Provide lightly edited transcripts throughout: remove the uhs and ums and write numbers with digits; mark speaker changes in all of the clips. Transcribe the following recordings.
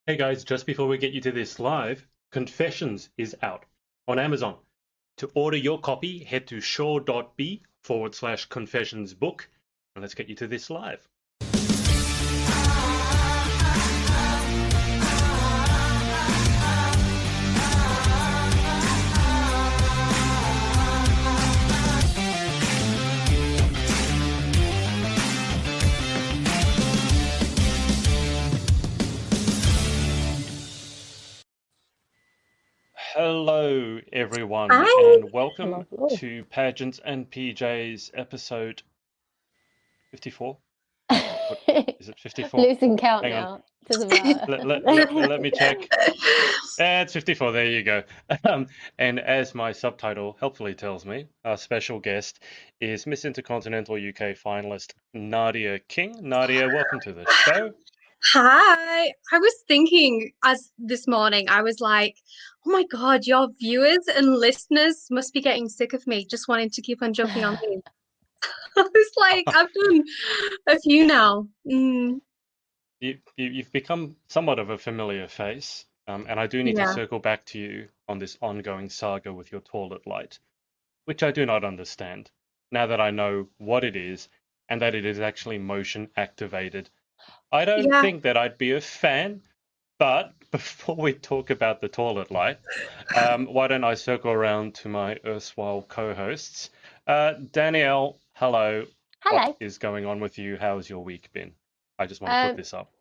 Speaker 1: Hey guys, just before we get you to this live, Confessions is out on Amazon. To order your copy, head to shaw.b/confessions book, and let's get you to this live. Hello, everyone,
Speaker 2: Hi.
Speaker 1: and welcome
Speaker 3: Hello.
Speaker 1: to Pageants and PJ's episode 54. Is it 54?
Speaker 3: Losing count
Speaker 1: Hang on.
Speaker 3: now. Doesn't matter.
Speaker 1: Let me check. It's 54. There you go. And as my subtitle helpfully tells me, our special guest is Miss Intercontinental UK finalist Nadia King. Nadia, welcome to the show.
Speaker 2: Hi. I was thinking as this morning, I was like, oh my God, your viewers and listeners must be getting sick of me just wanting to keep on jumping on me. I was like, I've done a few now.
Speaker 1: You've become somewhat of a familiar face, and I do need to
Speaker 2: Yeah.
Speaker 1: circle back to you on this ongoing saga with your toilet light, which I do not understand, now that I know what it is and that it is actually motion activated. I don't
Speaker 2: Yeah.
Speaker 1: think that I'd be a fan, but before we talk about the toilet light, why don't I circle around to my erstwhile co-hosts? Danielle, hello.
Speaker 3: Hello.
Speaker 1: What is going on with you? How's your week been? I just want to put this up.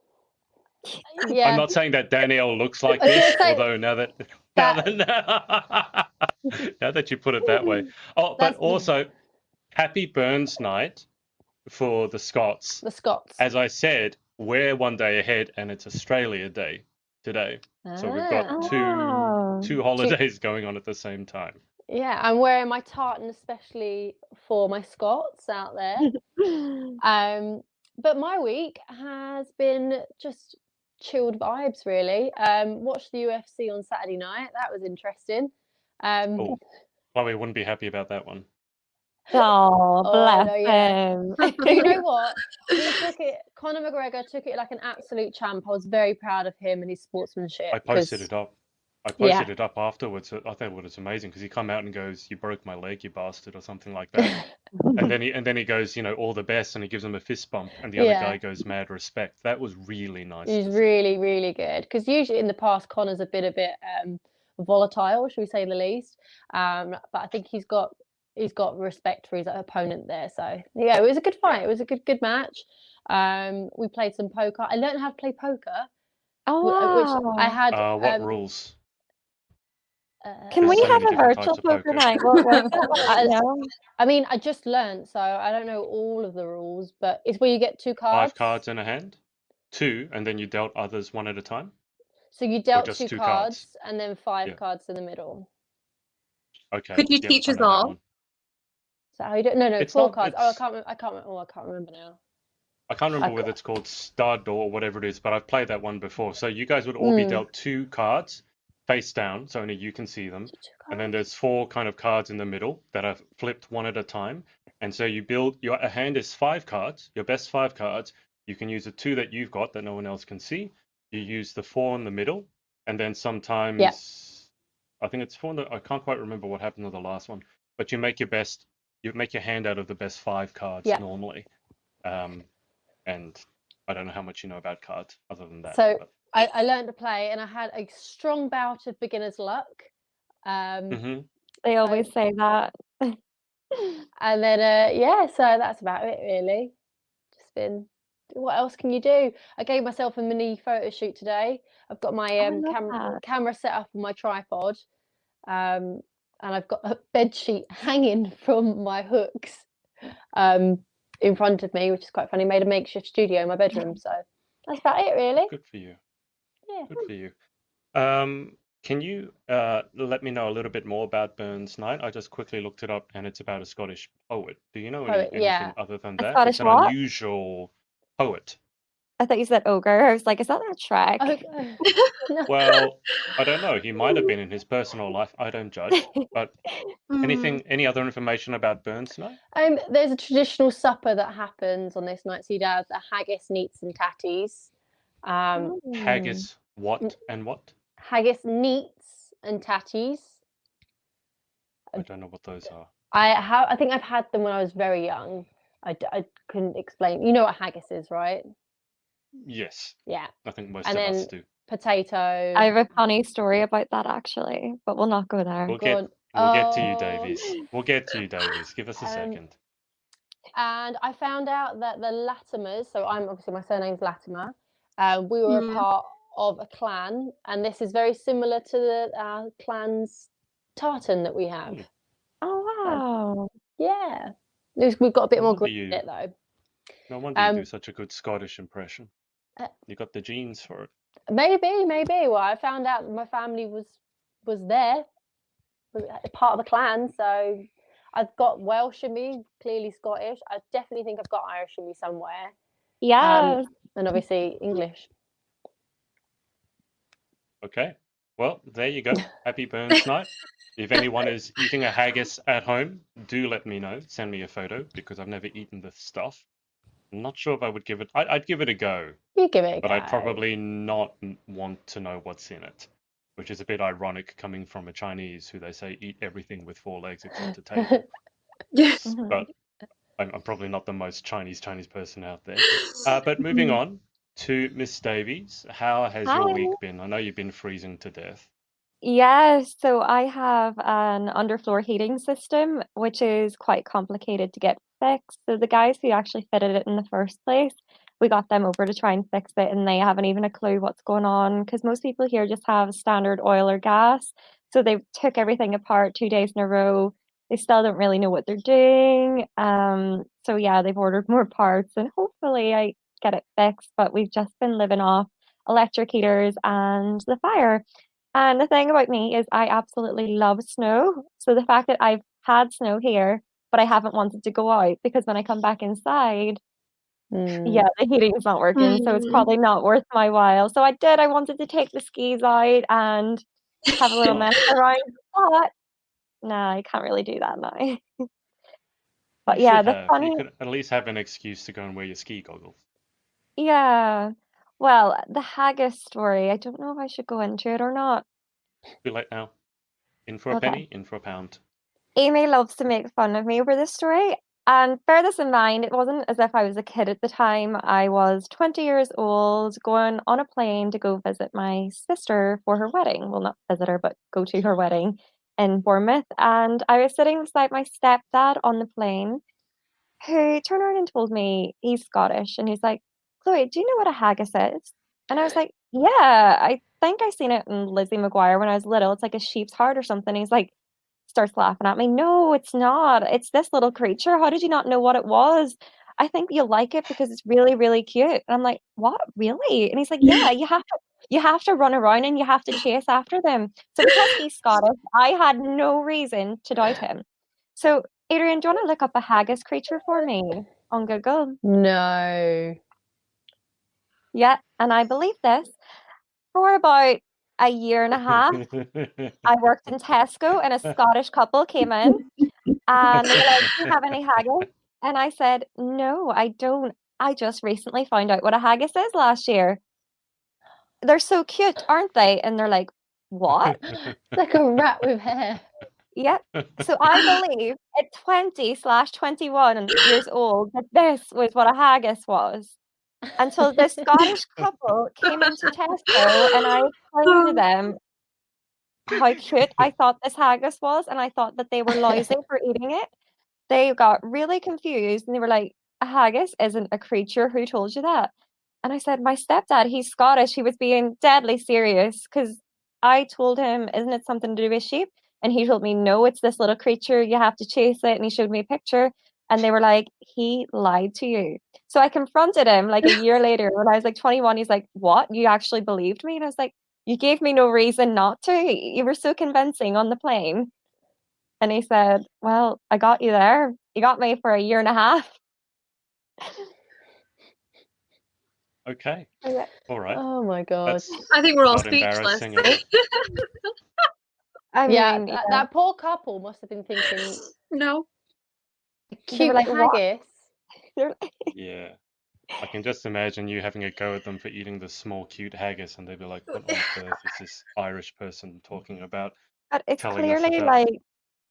Speaker 3: Yeah.
Speaker 1: I'm not saying that Danielle looks like
Speaker 3: I was
Speaker 1: this,
Speaker 3: gonna say
Speaker 1: although now that you put it that way. Oh, but
Speaker 3: That's-
Speaker 1: also, happy Burns Night for the Scots.
Speaker 3: the Scots.
Speaker 1: As I said, we're one day ahead, and it's Australia Day today. So we've got two holidays going on at the same time.
Speaker 3: Yeah, I'm wearing my tartan especially for my Scots out there. But my week has been just chilled vibes, really. Watched the UFC on Saturday night. That was interesting.
Speaker 1: Oh, Chloe wouldn't be happy about that one.
Speaker 4: Oh, bless him.
Speaker 3: But you know what? Conor McGregor took it like an absolute champ. I was very proud of him and his sportsmanship.
Speaker 1: I posted it up. It up afterwards. I thought it was amazing because he come out and goes, "You broke my leg, you bastard," or something like that. and then he goes, "All the best," and he gives him a fist bump, and the other guy goes, "Mad respect." That was really nice.
Speaker 3: He's really, really good because usually in the past Conor's been a bit volatile, should we say the least. But I think he's got respect for his opponent there. So yeah, it was a good fight. It was a good match. We played some poker. I learned how to play poker. Which I had.
Speaker 1: What rules?
Speaker 4: Can we have a virtual poker night?
Speaker 3: I mean, I just learned, so I don't know all of the rules, but it's where you get 2 cards.
Speaker 1: 5 cards in a hand? 2, and then you dealt others one at a time?
Speaker 3: So you dealt 2 cards and then 5 cards in the middle.
Speaker 1: Okay.
Speaker 2: Could you teach us all?
Speaker 3: So how you do? No, 4 cards. I can't remember now.
Speaker 1: I can't remember whether it's called stud or whatever it is, but I've played that one before. So you guys would all be dealt 2 cards face down, so only you can see them. And then there's 4 kind of cards in the middle that are flipped one at a time. And so you build a hand is 5 cards, your best 5 cards. You can use the 2 that you've got that no one else can see. You use the 4 in the middle, and then sometimes I think it's 4 I can't quite remember what happened to the last one, but you make your hand out of the best 5 cards normally. And I don't know how much you know about cards other than that.
Speaker 3: So I learned to play, and I had a strong bout of beginner's luck.
Speaker 4: They always say that.
Speaker 3: And then so that's about it really. Just been. What else can you do? I gave myself a mini photo shoot today. I've got my camera set up on my tripod, and I've got a bed sheet hanging from my hooks in front of me, which is quite funny. Made a makeshift studio in my bedroom, so that's about it really.
Speaker 1: Good for you.
Speaker 3: Yeah.
Speaker 1: Good for you. Can you let me know a little bit more about Burns Night? I just quickly looked it up, and it's about a Scottish poet. Do you know anything other than that?
Speaker 4: Scottish
Speaker 1: it's an unusual poet.
Speaker 4: I thought you said ogre. I was like, is that not Shrek?
Speaker 3: No.
Speaker 1: Well, I don't know. He might have been in his personal life. I don't judge. But any other information about Burns Night?
Speaker 3: There's a traditional supper that happens on this night. So you'd have the haggis, neats, and tatties.
Speaker 1: Haggis, What and what?
Speaker 3: Haggis neats and tatties.
Speaker 1: I don't know what those are.
Speaker 3: I think I've had them when I was very young. I couldn't explain. You know what haggis is, right?
Speaker 1: Yes.
Speaker 3: Yeah.
Speaker 1: I think most
Speaker 3: And
Speaker 1: of
Speaker 3: then
Speaker 1: us do.
Speaker 3: potato.
Speaker 4: I have a funny story about that actually, but we'll not go there.
Speaker 1: We'll
Speaker 3: Good.
Speaker 1: get to you, Davies. We'll get to you, Davies. Give us a second.
Speaker 3: And I found out that the Latimers, so my surname's Latimer, we were a part of a clan, and this is very similar to the clan's tartan that we have.
Speaker 4: Oh, wow.
Speaker 3: Yeah. We've got a bit more green in it, though.
Speaker 1: No wonder you do such a good Scottish impression. You got the genes for it.
Speaker 3: Maybe. Well, I found out my family was there, was part of the clan, so I've got Welsh in me, clearly Scottish. I definitely think I've got Irish in me somewhere.
Speaker 4: Yes.
Speaker 3: And obviously English.
Speaker 1: Okay. Well, there you go. Happy Burns Night. If anyone is eating a haggis at home, do let me know. Send me a photo because I've never eaten this stuff. I'm not sure if I would give it. I'd give it a go.
Speaker 3: You give it a go.
Speaker 1: But I'd probably not want to know what's in it, which is a bit ironic coming from a Chinese who they say eat everything with 4 legs except a table.
Speaker 2: Yes.
Speaker 1: But I'm probably not the most Chinese person out there. But moving on to Miss Davies, how has your week been? I know you've been freezing to death.
Speaker 4: Yes, so I have an underfloor heating system, which is quite complicated to get fixed. So the guys who actually fitted it in the first place, we got them over to try and fix it, and they haven't even a clue what's going on because most people here just have standard oil or gas. So they took everything apart 2 days in a row. They still don't really know what they're doing. So yeah, they've ordered more parts, and hopefully I get it fixed. But we've just been living off electric heaters and the fire. And the thing about me is I absolutely love snow. So the fact that I've had snow here, but I haven't wanted to go out because when I come back inside, yeah, the heating's not working. So it's probably not worth my while. So I wanted to take the skis out and have a little mess around. But no, I can't really do that now. But yeah,
Speaker 1: You could at least have an excuse to go and wear your ski goggles.
Speaker 4: Yeah. Well, the haggis story, I don't know if I should go into it or not.
Speaker 1: Too late now. In for a penny, in for a pound.
Speaker 4: Amy loves to make fun of me over this story. And bear this in mind, it wasn't as if I was a kid at the time. I was 20 years old, going on a plane to go visit my sister for her wedding. Well, not visit her, but go to her wedding in Bournemouth. And I was sitting beside my stepdad on the plane, who turned around and told me he's Scottish. And he's like, Chloe, do you know what a haggis is? And I was like, yeah, I think I seen it in Lizzie McGuire when I was little. It's like a sheep's heart or something. He's like, starts laughing at me. No, it's not. It's this little creature. How did you not know what it was? I think you'll like it because it's really, really cute. And I'm like, what? Really? And he's like, yeah, you have to run around and you have to chase after them. So because he's Scottish, I had no reason to doubt him. So Adrian, do you want to look up a haggis creature for me on Google?
Speaker 3: No.
Speaker 4: Yeah, and I believe this. For about a year and a half, I worked in Tesco and a Scottish couple came in and they were like, do you have any haggis? And I said, no, I don't. I just recently found out what a haggis is last year. They're so cute, aren't they? And they're like, what?
Speaker 3: Like a rat with hair.
Speaker 4: Yep. So I believe at 20/21 years old that this was what a haggis was. Until this Scottish couple came into Tesco and I explained to them how cute I thought this haggis was, and I thought that they were lousy for eating it. They got really confused and they were like, a haggis isn't a creature. Who told you that? And I said, my stepdad, he's Scottish. He was being deadly serious because I told him, isn't it something to do with sheep? And he told me, no, it's this little creature. You have to chase it. And he showed me a picture. And they were like, he lied to you. So I confronted him like a year later when I was like 21. He's like, what? You actually believed me? And I was like, you gave me no reason not to. You were so convincing on the plane. And he said, well, I got you there. You got me for a year and a half.
Speaker 1: Okay. All right.
Speaker 3: Oh my God.
Speaker 2: I think we're all speechless.
Speaker 4: I
Speaker 3: Yeah,
Speaker 4: mean,
Speaker 3: that poor couple must have been thinking,
Speaker 2: No.
Speaker 3: cute
Speaker 4: like,
Speaker 3: haggis.
Speaker 1: Yeah. I can just imagine you having a go at them for eating the small, cute haggis, and they'd be like, "What on earth is this Irish person talking about?
Speaker 4: But it's
Speaker 1: Telling us
Speaker 4: clearly
Speaker 1: about."
Speaker 4: like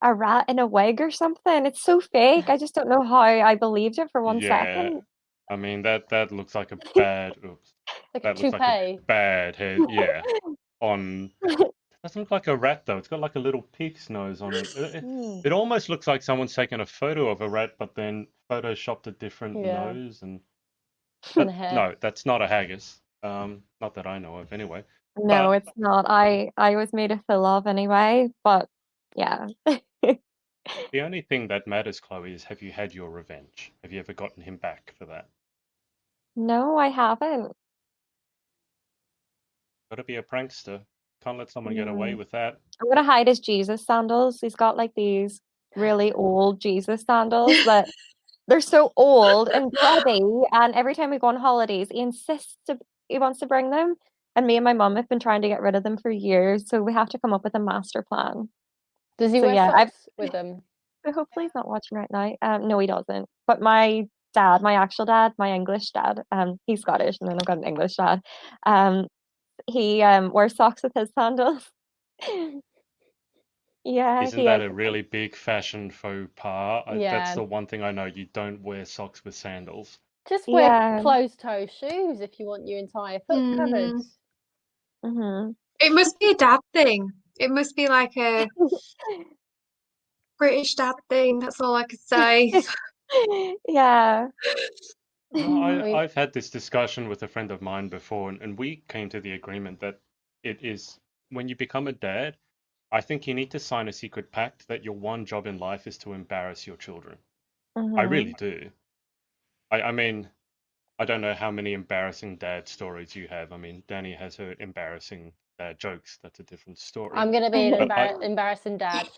Speaker 4: a rat in a wig or something. It's so fake. I just don't know how I believed it for one
Speaker 1: Yeah,
Speaker 4: second.
Speaker 1: I mean that looks like a bad. Oops,
Speaker 3: Like a
Speaker 1: that looks like a
Speaker 3: toupee.
Speaker 1: bad head. Yeah, on. Doesn't look like a rat though. It's got like a little pig's nose on it. It almost looks like someone's taken a photo of a rat, but then photoshopped a different
Speaker 3: Yeah.
Speaker 1: nose and.
Speaker 3: And
Speaker 1: But
Speaker 3: hair.
Speaker 1: no, that's not a haggis. Not that I know of, anyway.
Speaker 4: No,
Speaker 1: But
Speaker 4: it's not. I was made a fool of anyway, but yeah.
Speaker 1: the only thing that matters, Chloe, is have you had your revenge? Have you ever gotten him back for that?
Speaker 4: No, I haven't.
Speaker 1: Gotta be a prankster. Can't let someone get away with that.
Speaker 4: I'm gonna hide his Jesus sandals. He's got like these really old Jesus sandals that they're so old and grubby, and every time we go on holidays, he wants to bring them. And me and my mum have been trying to get rid of them for years, so we have to come up with a master plan.
Speaker 3: Does he
Speaker 4: So
Speaker 3: wear
Speaker 4: yeah,
Speaker 3: socks with them?
Speaker 4: hopefully he's not watching right now. No, he doesn't. But my dad, my actual dad, my English dad, he's Scottish, and then I've got an English dad. He wears socks with his sandals. Yeah,
Speaker 1: Isn't
Speaker 4: he
Speaker 1: that
Speaker 4: is.
Speaker 1: a really big fashion faux pas? That's
Speaker 3: Yeah.
Speaker 1: the one thing I know. You don't wear socks with sandals.
Speaker 3: Just wear
Speaker 4: Yeah.
Speaker 3: closed-toe shoes if you want your entire foot covered.
Speaker 4: Mm-hmm.
Speaker 2: It must be a dad thing. It must be like a British dad thing. That's all I could say.
Speaker 4: Yeah.
Speaker 1: No,
Speaker 3: I mean,
Speaker 1: I've had this discussion with a friend of mine before, and we came to the agreement that it is when you become a dad, I think you need to sign a secret pact that your one job in life is to embarrass your children. I really do. I mean, I don't know how many embarrassing dad stories you have. I mean, Danny has her embarrassing dad jokes. That's a different story.
Speaker 3: I'm gonna be an
Speaker 1: But
Speaker 3: embarrassing dad.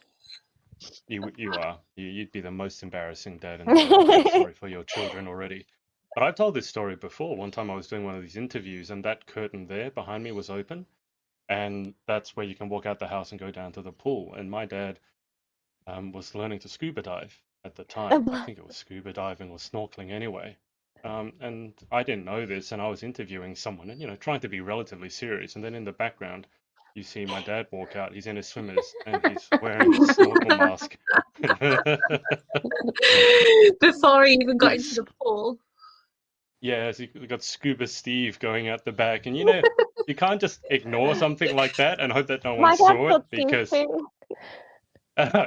Speaker 1: you are. You'd be the most embarrassing dad in the world. I feel sorry for your children already. But I've told this story before. One time I was doing one of these interviews, and that curtain there behind me was open, and that's where you can walk out the house and go down to the pool. And my dad was learning to scuba dive at the time. I think it was scuba diving or snorkeling anyway. And I didn't know this, and I was interviewing someone, and trying to be relatively serious. And then in the background, you see my dad walk out. He's in his swimmers, and he's wearing a snorkel mask.
Speaker 2: Before he even got into the pool.
Speaker 1: Yeah, so you got Scuba Steve going out the back, and you can't just ignore something like that and hope that no one saw it because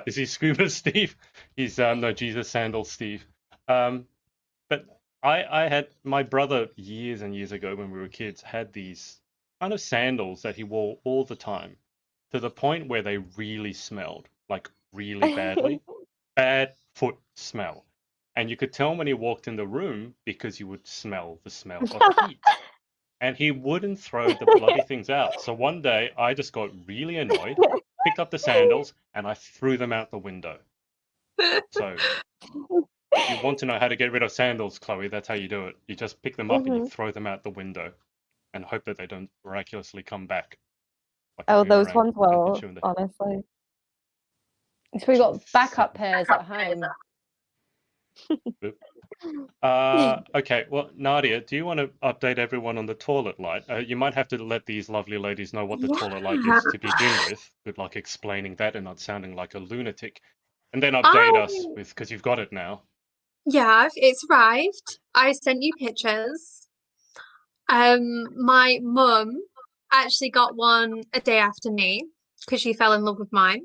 Speaker 1: is he Scuba Steve? He's no Jesus Sandal Steve. But I had my brother years and years ago when we were kids had these kind of sandals that he wore all the time to the point where they really smelled, like really badly. Bad foot smell. And you could tell when he walked in the room because you would smell the smell of heat. And he wouldn't throw the bloody things out. So one day I just got really annoyed, picked up the sandals, and I threw them out the window. So if you want to know how to get rid of sandals, Chloe, that's how you do it. You just pick them up and you throw them out the window and hope that they don't miraculously come back. Like
Speaker 4: Oh, those ones will, honestly.
Speaker 3: So we got backup pairs at home.
Speaker 1: Okay, well, Nadia, do you want to update everyone on the toilet light? You might have to let these lovely ladies know what the toilet light is to begin with. Good luck explaining that and not sounding like a lunatic. And then update us with, because you've got it now.
Speaker 2: Yeah, it's arrived. I sent you pictures. My mum actually got one a day after me because she fell in love with mine.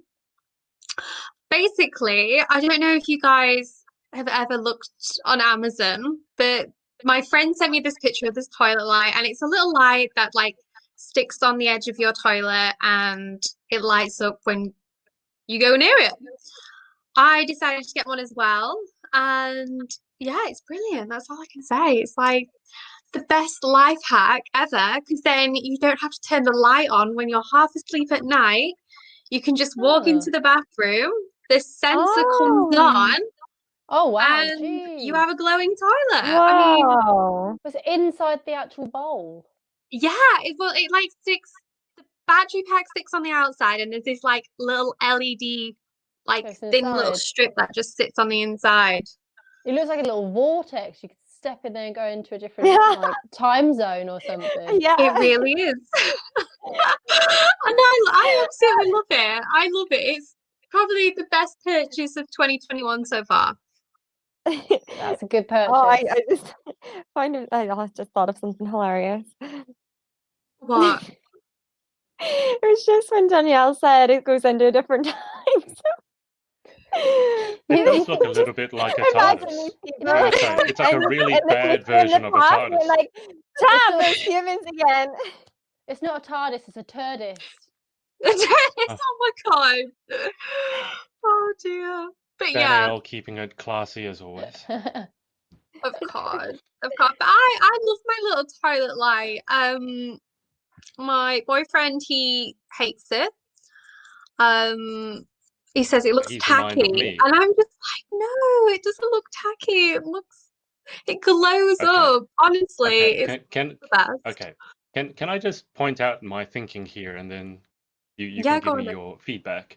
Speaker 2: Basically, I don't know if you guys have ever looked on Amazon, but my friend sent me this picture of this toilet light, and it's a little light that like sticks on the edge of your toilet and it lights up when you go near it. I decided to get one as well, and yeah, it's brilliant. That's all I can say. It's like the best life hack ever, because then you don't have to turn the light on when you're half asleep at night. You can just walk into the bathroom, the sensor comes on.
Speaker 3: Oh wow!
Speaker 2: And you have a glowing toilet.
Speaker 4: Wow.
Speaker 2: I mean,
Speaker 3: was it inside the actual bowl?
Speaker 2: Yeah, it like sticks. The battery pack sticks on the outside, and there's this like little LED, like thin little strip that just sits on the inside.
Speaker 3: It looks like a little vortex. You could step in there and go into a different like time zone or something.
Speaker 4: Yeah.
Speaker 2: It really is. And I absolutely love it. I love it. It's probably the best purchase of 2021 so far.
Speaker 3: That's a good purchase.
Speaker 4: Oh, I just find it. I just thought of something hilarious.
Speaker 2: What?
Speaker 4: It was just when Danielle said it goes into a different time zone.
Speaker 1: It does look a little bit like a TARDIS. It's like a really bad version of a TARDIS.
Speaker 4: Like, damn, there's humans again.
Speaker 3: It's not a TARDIS, it's a TURDIS.
Speaker 2: Oh my god. Oh dear. But
Speaker 1: Danielle keeping it classy as always.
Speaker 2: of course. But I love my little toilet light. My boyfriend, he hates it. He says it looks tacky, and I'm just like, no, it doesn't look tacky. It glows up. Honestly, it's the best.
Speaker 1: Okay. Can I just point out my thinking here, and then you can give me your feedback?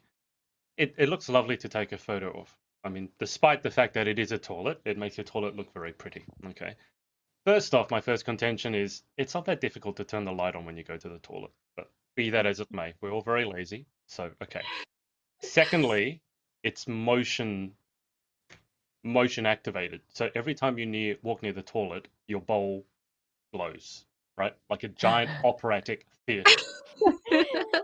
Speaker 1: It looks lovely to take a photo of. I mean, despite the fact that it is a toilet, it makes your toilet look very pretty. Okay. First off, my first contention is it's not that difficult to turn the light on when you go to the toilet. But be that as it may, we're all very lazy. So, okay. Secondly, it's motion activated. So every time you walk near the toilet, your bowl glows, right? Like a giant operatic theatre.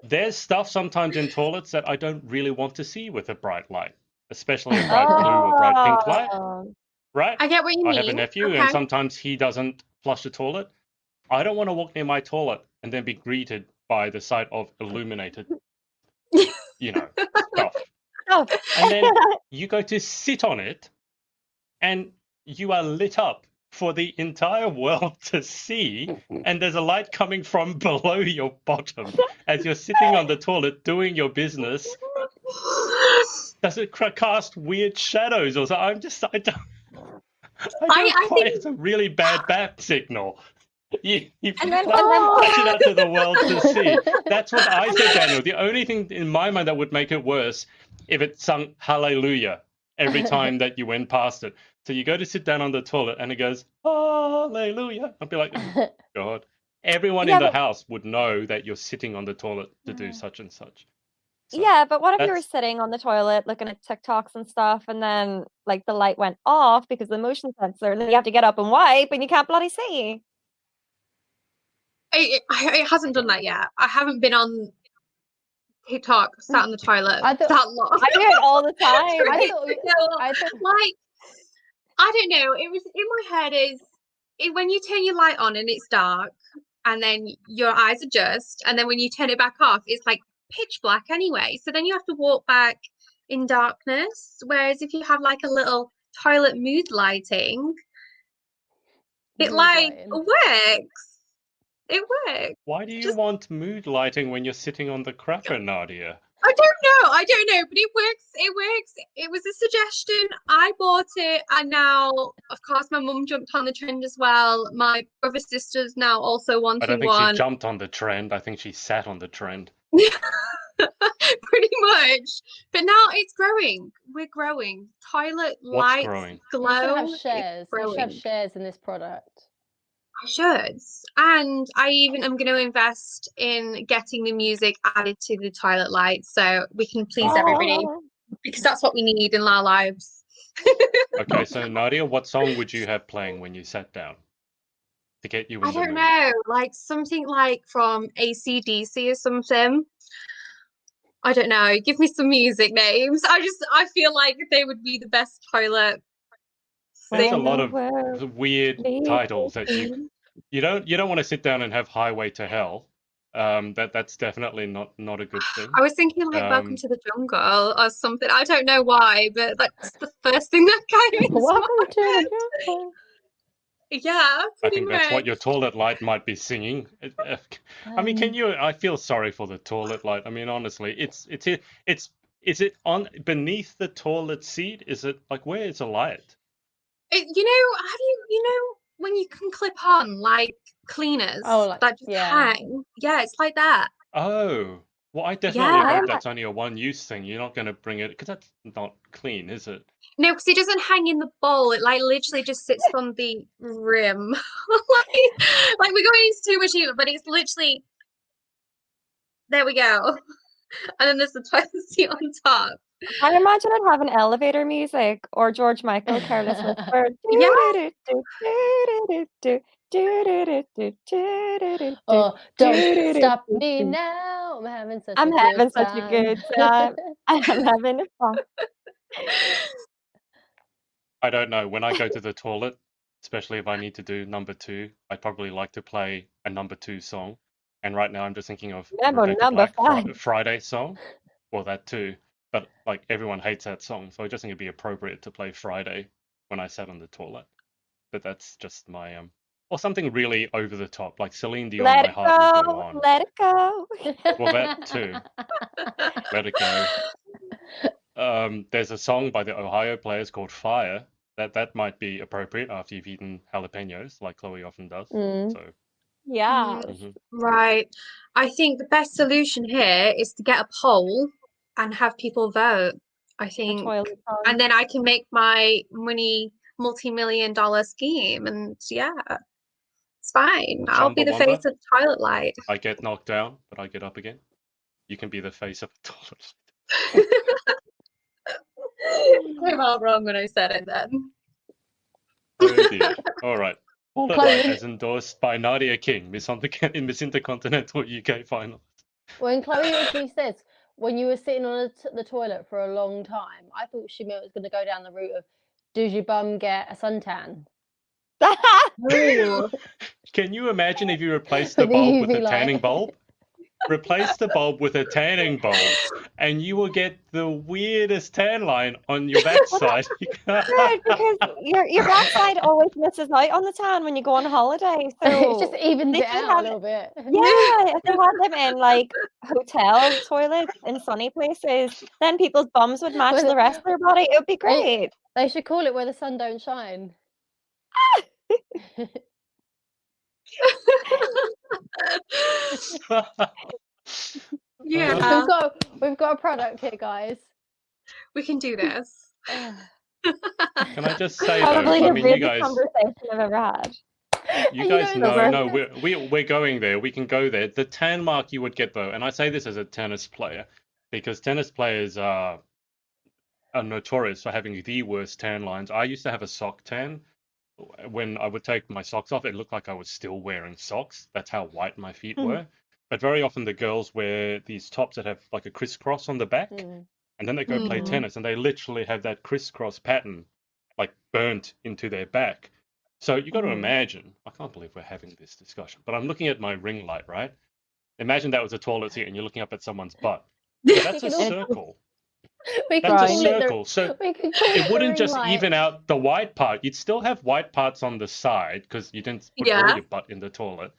Speaker 1: There's stuff sometimes in toilets that I don't really want to see with a bright light, especially a bright blue or bright pink light. Right?
Speaker 2: I get what you mean.
Speaker 1: I have a nephew, and sometimes he doesn't flush the toilet. I don't want to walk near my toilet and then be greeted by the sight of illuminated, stuff. And then you go to sit on it, and you are lit up for the entire world to see, and there's a light coming from below your bottom as you're sitting on the toilet doing your business. Does it cast weird shadows or something? I think it's a really bad bat signal. You push it out to the world to see. That's what I said, Daniel. The only thing in my mind that would make it worse if it sung Hallelujah every time that you went past it. So you go to sit down on the toilet and it goes, Hallelujah. I'd be like, oh, God. Everyone in the house would know that you're sitting on the toilet to do such and such. So
Speaker 4: yeah, but what if you were sitting on the toilet looking at TikToks and stuff, and then like the light went off because of the motion sensor, and then you have to get up and wipe, and you can't bloody see?
Speaker 2: It hasn't done that yet. I haven't been on TikTok, sat on the toilet that long.
Speaker 4: I do it all the time.
Speaker 2: I don't know. It was in my head when you turn your light on and it's dark, and then your eyes adjust, and then when you turn it back off, it's like pitch black anyway. So then you have to walk back in darkness. Whereas if you have like a little toilet mood lighting, it works. It works.
Speaker 1: Why do you want mood lighting when you're sitting on the crapper, Nadia?
Speaker 2: I don't know, but it works. It was a suggestion. I bought it, and now, of course, my mum jumped on the trend as well. My brother sister's now also wanting one.
Speaker 1: I don't think she jumped on the trend. I think she sat on the trend.
Speaker 2: Pretty much. But now it's growing. We're growing. Toilet lights glow.
Speaker 3: You should have shares in this product.
Speaker 2: I should. And I even am going to invest in getting the music added to the toilet lights so we can please everybody, because that's what we need in our lives.
Speaker 1: Okay, so Nadia, what song would you have playing when you sat down to get you in the mood?
Speaker 2: I don't know, like something like from AC/DC or something. I don't know. Give me some music names. I feel like they would be the best toilet.
Speaker 1: There's a lot of weird titles that you don't want to sit down and have Highway to Hell. That's definitely not a good thing.
Speaker 2: I was thinking like Welcome to the Jungle or something. I don't know why, but that's the first thing that came into
Speaker 3: Welcome to the Jungle.
Speaker 2: Yeah,
Speaker 1: I think that's what your toilet light might be singing. I mean, I feel sorry for the toilet light. I mean, honestly, is it on beneath the toilet seat? Is it like, where is the light?
Speaker 2: When you can clip on like cleaners that just hang? Yeah, it's like that.
Speaker 1: Oh, Well, I definitely
Speaker 2: Yeah.
Speaker 1: hope that's only a one-use thing. You're not going to bring it because that's not clean, is it?
Speaker 2: No, because it doesn't hang in the bowl. It like literally just sits on the rim. like we're going into too much here, but it's literally there we go. And then there's the toilet seat on top.
Speaker 4: I imagine it having elevator music or George Michael Careless Whisper.
Speaker 2: Yeah.
Speaker 3: Oh, don't stop me now. I'm having such
Speaker 4: I'm
Speaker 3: a
Speaker 4: having
Speaker 3: good
Speaker 4: such
Speaker 3: time.
Speaker 4: a good time. I'm having fun.
Speaker 1: I don't know. When I go to the toilet, especially if I need to do number 2, I'd probably like to play a number 2 song. And right now I'm just thinking of Rebecca
Speaker 4: number
Speaker 1: Black
Speaker 4: 5.
Speaker 1: Friday song. Well, that too. But like everyone hates that song, so I just think it'd be appropriate to play Friday when I sat on the toilet. But that's just my or something really over the top, like Celine Dion,
Speaker 4: Let
Speaker 1: My
Speaker 4: it
Speaker 1: Heart Will Go
Speaker 4: go,
Speaker 1: On.
Speaker 4: let it go.
Speaker 1: Well, that too. Let it go. There's a song by the Ohio Players called Fire. That might be appropriate after you've eaten jalapenos, like Chloe often does. So
Speaker 4: Yeah.
Speaker 2: Right. I think the best solution here is to get a poll and have people vote. I think, and then I can make my multi-million-dollar scheme, and yeah, it's fine. I'll be the face of toilet light.
Speaker 1: I get knocked down, but I get up again. You can be the face of the toilet.
Speaker 2: Came out wrong when I said it then.
Speaker 1: Oh dear. All right. Toilet light as endorsed by Nadia King, Miss Intercontinental UK finalist.
Speaker 3: When Chloe originally says, when you were sitting on the toilet for a long time, I thought she meant it was going to go down the route of, does your bum get a suntan?
Speaker 1: Can you imagine if you replaced the bulb with a tanning bulb? Replace the bulb with a tanning bulb, and you will get the weirdest tan line on your backside.
Speaker 4: Good, because your backside always misses out on the tan when you go on holiday. So
Speaker 3: it just evens it out a little bit.
Speaker 4: Yeah, if they had them in like hotel toilets in sunny places, then people's bums would match the rest of their body. It would be great.
Speaker 3: They should call it Where the Sun Don't Shine.
Speaker 2: Yeah,
Speaker 3: we've got a product here, guys.
Speaker 2: We can do this.
Speaker 1: Can I just say
Speaker 4: Probably
Speaker 1: though?
Speaker 4: the weirdest conversation I've ever had.
Speaker 1: You guys know, we're going there. We can go there. The tan mark you would get though, and I say this as a tennis player, because tennis players are notorious for having the worst tan lines. I used to have a sock tan. When I would take my socks off, it looked like I was still wearing socks. That's how white my feet were. But very often the girls wear these tops that have like a crisscross on the back, and then they go play tennis, and they literally have that crisscross pattern like burnt into their back. So you got to imagine, I can't believe we're having this discussion, but I'm looking at my ring light, right? Imagine that was a toilet seat and you're looking up at someone's butt. So that's a circle. That's a circle. So it wouldn't just even out the white part. You'd still have white parts on the side because you didn't put all your butt in the toilet.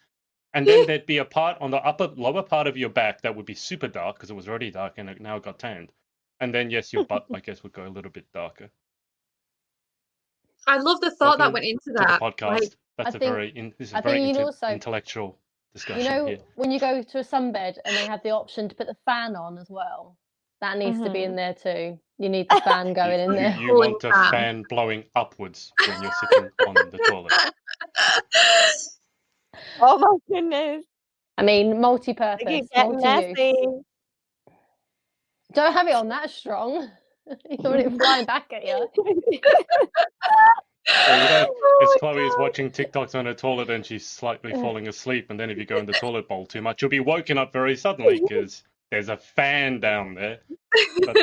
Speaker 1: And then there'd be a part on the lower part of your back that would be super dark because it was already dark and it now got tanned. And then, yes, your butt, I guess, would go a little bit darker.
Speaker 2: I love the thought that went into that.
Speaker 1: To the podcast. That's a very intellectual discussion.
Speaker 3: You know,
Speaker 1: here.
Speaker 3: when you go to a sunbed and they have the option to put the fan on as well, that needs to be in there too. You need the fan going in there.
Speaker 1: You want a fan blowing upwards when you're sitting on the toilet.
Speaker 4: Oh my goodness.
Speaker 3: I mean, multi-purpose, multi-use. Don't have it on that strong. You want it flying back at you.
Speaker 1: If Chloe is watching TikToks on her toilet and she's slightly falling asleep, and then if you go in the toilet bowl too much, you'll be woken up very suddenly because there's a fan down there. But,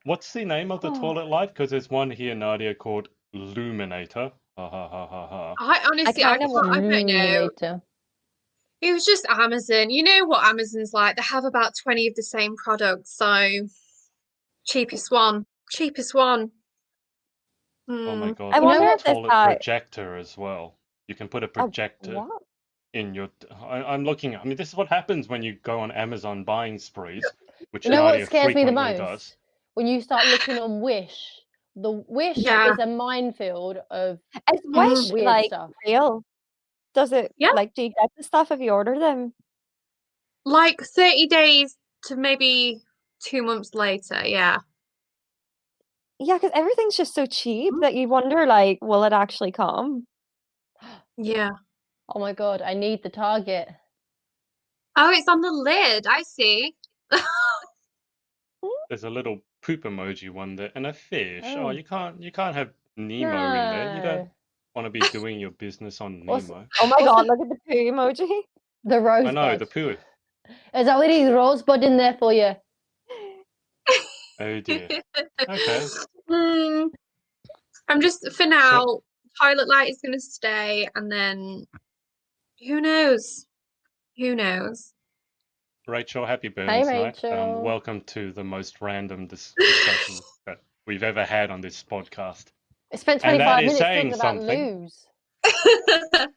Speaker 1: what's the name of the toilet light? Because there's one here, Nadia, called Luminator. Ha ha ha ha ha.
Speaker 2: I honestly, I don't know. It was just Amazon. You know what Amazon's like. They have about 20 of the same products. So cheapest one.
Speaker 1: Oh my god.
Speaker 4: I wonder if
Speaker 1: toilet projector as well. You can put a projector in your... I'm looking... I mean, this is what happens when you go on Amazon buying sprees, which
Speaker 3: what scares me the most?
Speaker 1: Does.
Speaker 3: When you start looking on Wish. The Wish is a minefield of
Speaker 4: Wish
Speaker 3: weird stuff.
Speaker 4: Real? Does it, do you get the stuff if you order them?
Speaker 2: like 30 days to maybe 2 months later. Yeah.
Speaker 4: Yeah, because everything's just so cheap that you wonder, like, will it actually come?
Speaker 2: Yeah.
Speaker 3: Oh my God, I need the target.
Speaker 2: Oh, it's on the lid. I see.
Speaker 1: There's a little poop emoji one there and a fish. Oh,
Speaker 3: Oh.
Speaker 1: you can't have Nemo in there. You don't
Speaker 3: No.
Speaker 1: want to be doing your business on
Speaker 3: What's
Speaker 1: Nemo.
Speaker 4: Oh my God, look at the poo emoji.
Speaker 3: the
Speaker 1: I know,
Speaker 3: rosebud?
Speaker 1: the poo.
Speaker 3: There's already rosebud in there for you.
Speaker 1: Oh dear. Okay.
Speaker 2: I'm just, for now, Pilot Light is going to stay, and then who knows? Who knows?
Speaker 1: Rachel, happy
Speaker 3: Hey,
Speaker 1: Burns night.
Speaker 3: Rachel.
Speaker 1: Welcome to the most random discussion that we've ever had on this podcast.
Speaker 3: I spent
Speaker 1: And
Speaker 3: 25
Speaker 1: that is
Speaker 3: minutes
Speaker 1: saying
Speaker 3: talking about
Speaker 1: something.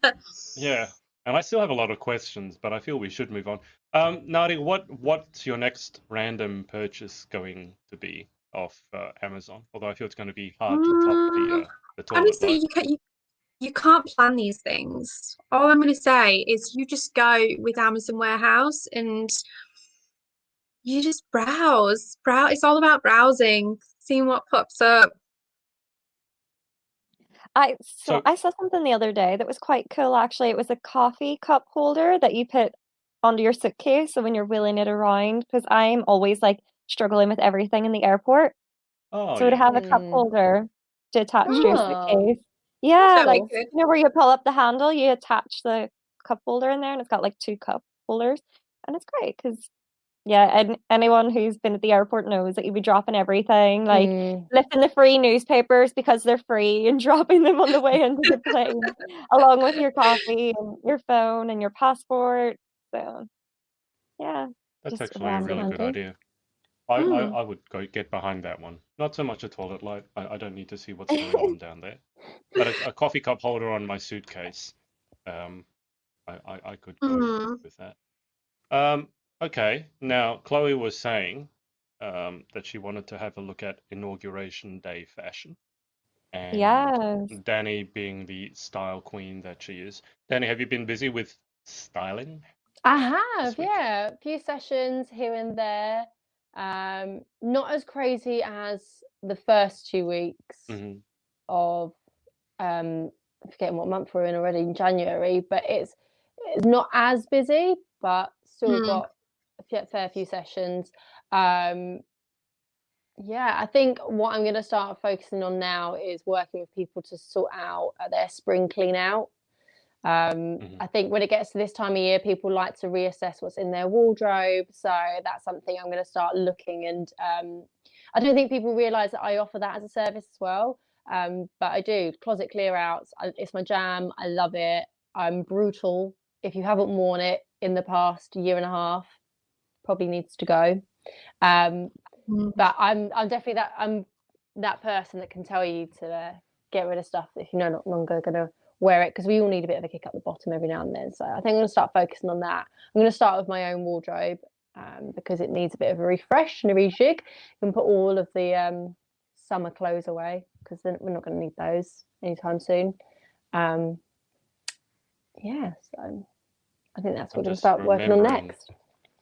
Speaker 3: Louise.
Speaker 1: Yeah, and I still have a lot of questions, but I feel we should move on. Nadia, what's your next random purchase going to be off Amazon? Although I feel it's going to be hard to top the toilet
Speaker 2: Honestly,
Speaker 1: light.
Speaker 2: you can't plan these things. All I'm going to say is you just go with Amazon Warehouse and you just browse. It's all about browsing, seeing what pops up.
Speaker 4: I
Speaker 1: So-
Speaker 4: saw something the other day that was quite cool, actually. It was a coffee cup holder that you put under your suitcase, so when you're wheeling it around, because I'm always like struggling with everything in the airport.
Speaker 1: Oh,
Speaker 4: So to
Speaker 1: yeah.
Speaker 4: have a cup holder to attach to your
Speaker 3: Oh.
Speaker 4: suitcase. Yeah, like
Speaker 2: Very good.
Speaker 4: you know where you pull up the handle, you attach the cup holder in there, and it's got like 2 cup holders, and it's great because yeah, and anyone who's been at the airport knows that you'd be dropping everything, like lifting the free newspapers because they're free and dropping them on the way into the plane, along with your coffee and your phone and your passport. So yeah,
Speaker 1: That's
Speaker 4: just
Speaker 1: actually a really
Speaker 3: handy.
Speaker 1: good idea. I would go get behind that one. Not so much a toilet light. I don't need to see what's going on down there. But a coffee cup holder on my suitcase. I could go with that. Okay. Now, Chloe was saying that she wanted to have a look at Inauguration Day fashion. And
Speaker 4: Yes.
Speaker 1: Danny being the style queen that she is. Danny, have you been busy with styling?
Speaker 3: I have,
Speaker 1: week?
Speaker 3: yeah. A few sessions here and there. Not as crazy as the first 2 weeks of I'm forgetting what month we're in already, in January, but it's not as busy, but still got a fair few sessions. Yeah, I think what I'm going to start focusing on now is working with people to sort out their spring clean out. I think when it gets to this time of year, people like to reassess what's in their wardrobe. So that's something I'm going to start looking. And I don't think people realise that I offer that as a service as well. But I do. Closet clear outs. It's my jam. I love it. I'm brutal. If you haven't worn it in the past year and a half, probably needs to go. But I'm definitely that person that can tell you to get rid of stuff if you're no longer going to wear it, because we all need a bit of a kick up the bottom every now and then. So I think I'm going to start focusing on that. I'm going to start with my own wardrobe because it needs a bit of a refresh and a rejig. You can put all of the summer clothes away because then we're not going to need those anytime soon. Yeah, so I think that's what we're going to start working on next.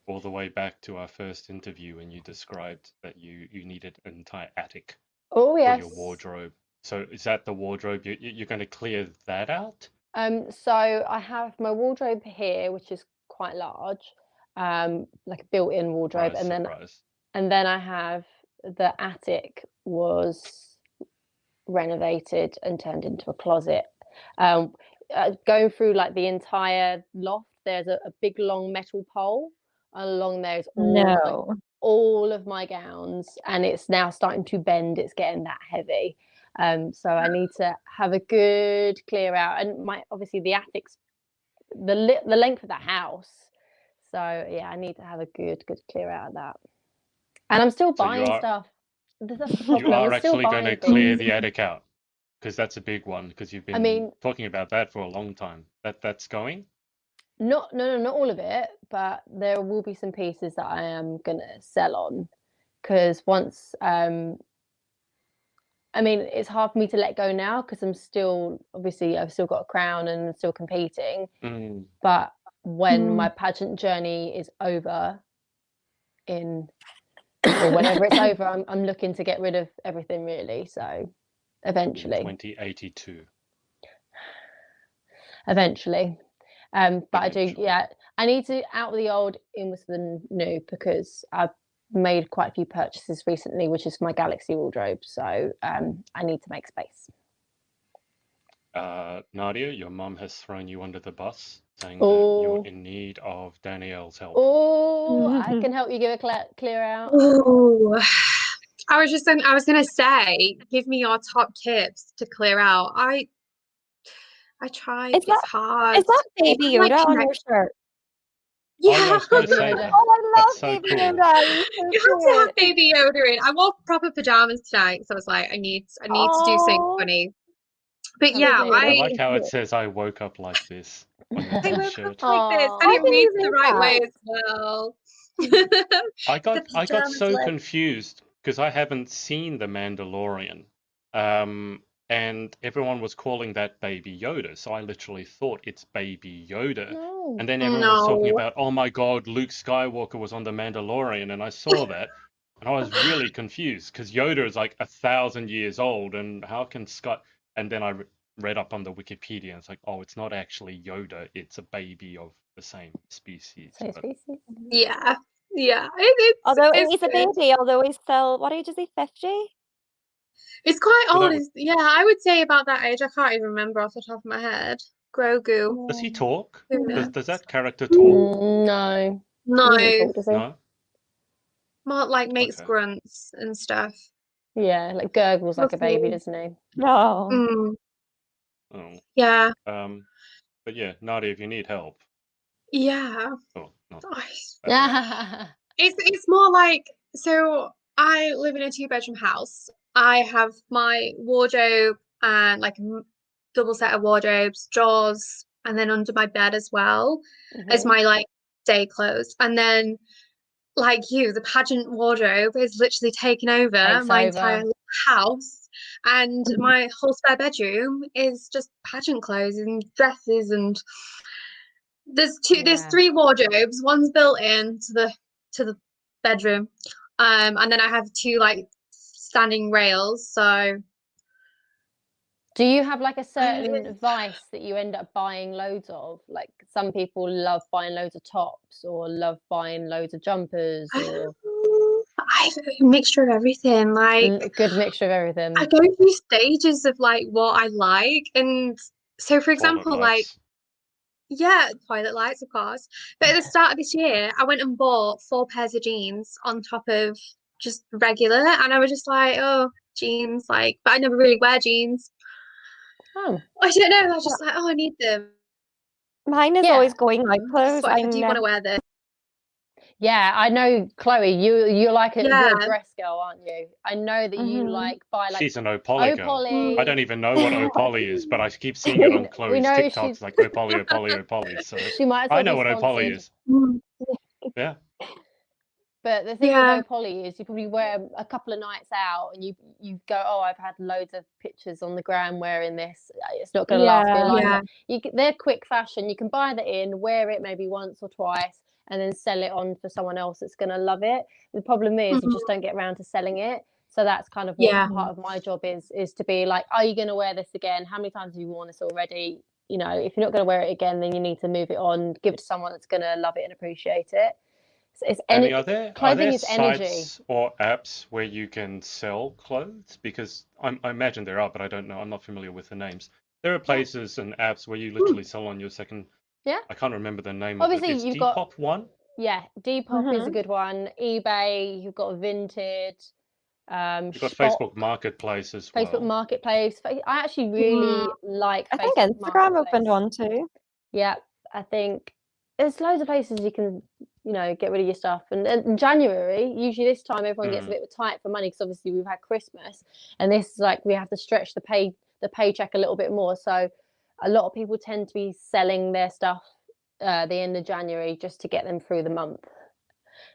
Speaker 1: All the way back to our first interview when you described that you needed an entire attic
Speaker 3: for
Speaker 1: your wardrobe. So is that the wardrobe? You're going to clear that out?
Speaker 3: So I have my wardrobe here, which is quite large, like a built-in wardrobe, and then I have the attic was renovated and turned into a closet. Going through like the entire loft, there's a big long metal pole. Along there is all of my gowns, and it's now starting to bend. It's getting that heavy. So I need to have a good clear out, and obviously the attic's the length of the house. So yeah, I need to have a good clear out of that. And I'm still buying stuff. That's the problem.
Speaker 1: You are actually going to clear the attic out, because that's a big one. Because you've been talking about that for a long time. That's going.
Speaker 3: No, not all of it, but there will be some pieces that I am going to sell on, because once I mean, it's hard for me to let go now because I've still got a crown and I'm still competing. But when my pageant journey is over or whenever it's over, I'm looking to get rid of everything really. So eventually.
Speaker 1: 2082.
Speaker 3: Eventually. But I do, I need to out the old, in with the new, because I've made quite a few purchases recently, which is my Galaxy wardrobe. So I need to make space.
Speaker 1: Nadia, your mum has thrown you under the bus, saying that you're in need of Danielle's help.
Speaker 3: Oh, I can help you give a clear out.
Speaker 2: Oh, I was gonna say, give me your top tips to clear out. I tried. It's hard.
Speaker 4: Is that Baby Yoda on your shirt?
Speaker 2: Yeah.
Speaker 1: Oh, yeah, I was going to say that.
Speaker 4: Oh, I love
Speaker 1: so
Speaker 4: Baby
Speaker 1: cool.
Speaker 4: Yoda.
Speaker 2: You have to have Baby Yoda in. I wore proper pajamas tonight, so I was like, I need to do something funny. But yeah,
Speaker 1: I like how it says I woke up like this on your
Speaker 2: I woke
Speaker 1: shirt.
Speaker 2: up like this, and it reads the right way as well.
Speaker 1: I got so confused because I haven't seen The Mandalorian, and everyone was calling that Baby Yoda, so I literally thought it's Baby Yoda.
Speaker 3: No.
Speaker 1: And then everyone was talking about, oh my God, Luke Skywalker was on The Mandalorian, and I saw that, and I was really confused because Yoda is like 1,000 years old, and how can Scott? And then I read up on the Wikipedia, and it's like, oh, it's not actually Yoda; it's a baby of the same species.
Speaker 2: Yeah.
Speaker 4: Although he's a baby, although he's still, what age is he? 50?
Speaker 2: It's quite old. Yeah, I would say about that age. I can't even remember off the top of my head. Grogu.
Speaker 1: Does he talk?
Speaker 2: Yeah.
Speaker 1: Does that character talk?
Speaker 3: No.
Speaker 2: No.
Speaker 3: No.
Speaker 2: More like makes grunts and stuff.
Speaker 3: Yeah, like gurgles like a baby, doesn't he?
Speaker 4: No.
Speaker 1: Oh.
Speaker 2: Yeah.
Speaker 1: But yeah, Nadia, if you need help.
Speaker 2: Yeah.
Speaker 1: Oh, no.
Speaker 2: It's more like, so I live in a 2-bedroom house. I have my wardrobe and like a double set of wardrobes, drawers, and then under my bed as well as my like day clothes. And then like you, the pageant wardrobe is literally taken over my entire house, and my whole spare bedroom is just pageant clothes and dresses, and there's 3 wardrobes. One's built in to the bedroom, and then I have 2 like standing rails. So
Speaker 3: do you have like a certain vice that you end up buying loads of? Like some people love buying loads of tops or love buying loads of jumpers, or
Speaker 2: I have a mixture of everything. Like
Speaker 3: good mixture of everything.
Speaker 2: I go through stages of like what I like, and so for example, like toilet lights, of course. But at the start of this year, I went and bought 4 pairs of jeans on top of just regular, and I was just like, oh, jeans, like, but I never really wear jeans.
Speaker 3: Oh,
Speaker 2: I don't know. I was just like, oh, I need them.
Speaker 4: Mine is always going like clothes.
Speaker 2: I do want to wear this.
Speaker 3: Yeah, I know, Chloe. You're like you're a dress girl, aren't you? I know that you like buy like.
Speaker 1: She's an Opoly girl. I don't even know what Opoly is, but I keep seeing it on Chloe's TikToks, like Opoly. So I know what Opoly is. Yeah.
Speaker 3: But the thing with Opoly is you probably wear a couple of nights out and you go, oh, I've had loads of pictures on the gram wearing this. It's not going to last me a lifetime. They're quick fashion. You can buy that in, wear it maybe once or twice, and then sell it on for someone else that's going to love it. The problem is you just don't get around to selling it. So that's kind of what part of my job is to be like, are you going to wear this again? How many times have you worn this already? You know, if you're not going to wear it again, then you need to move it on, give it to someone that's going to love it and appreciate it.
Speaker 1: Are there sites or apps where you can sell clothes? Because I imagine there are, but I don't know. I'm not familiar with the names. There are places and apps where you literally sell on your second. Yeah. I can't remember the name of it. Is Depop one?
Speaker 3: Yeah, Depop is a good one. eBay, you've got Vinted.
Speaker 1: You've got Facebook Marketplace as well.
Speaker 3: Facebook Marketplace. I actually really like Facebook.
Speaker 4: I think Instagram opened one too.
Speaker 3: Yeah, I think there's loads of places you can, get rid of your stuff. And in January, usually this time, everyone gets a bit tight for money because obviously we've had Christmas, and this is like we have to stretch the paycheck a little bit more. So a lot of people tend to be selling their stuff the end of January just to get them through the month.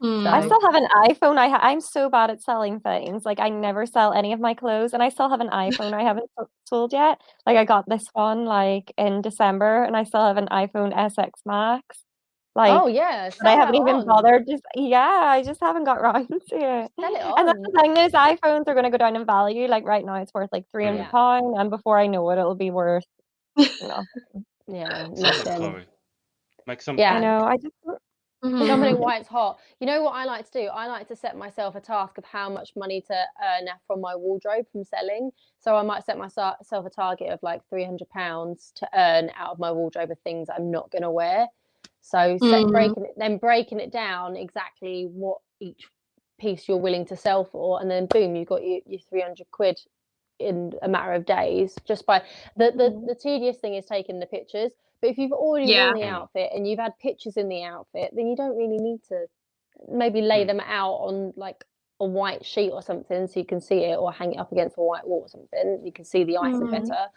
Speaker 4: So. I still have an iPhone. I'm so bad at selling things. Like I never sell any of my clothes, and I still have an iPhone I haven't sold yet. Like I got this one like in December, and I still have an iPhone SX Max. Like,
Speaker 3: Oh yeah,
Speaker 4: but I
Speaker 3: sell
Speaker 4: haven't
Speaker 3: that
Speaker 4: even
Speaker 3: on.
Speaker 4: bothered. I just haven't got round to it.
Speaker 3: Sell it
Speaker 4: And that's
Speaker 3: on.
Speaker 4: the thing, those iPhones are going to go down in value. Like right now, it's worth like £300, and before I know it, it'll be worth, you know.
Speaker 3: Yeah,
Speaker 1: Sell it,
Speaker 3: nothing.
Speaker 1: Chloe. Make some.
Speaker 3: Yeah.
Speaker 4: I know. I just.
Speaker 3: Dominic White's hot. You know what I like to do? I like to set myself a task of how much money to earn from my wardrobe from selling. So I might set myself a target of like £300 to earn out of my wardrobe of things I'm not going to wear. So breaking it down exactly what each piece you're willing to sell for, and then boom, you've got your 300 quid in a matter of days. Just by the tedious thing is taking the pictures. But if you've already worn the outfit and you've had pictures in the outfit, then you don't really need to maybe lay them out on like a white sheet or something so you can see it, or hang it up against a white wall or something. You can see the item better.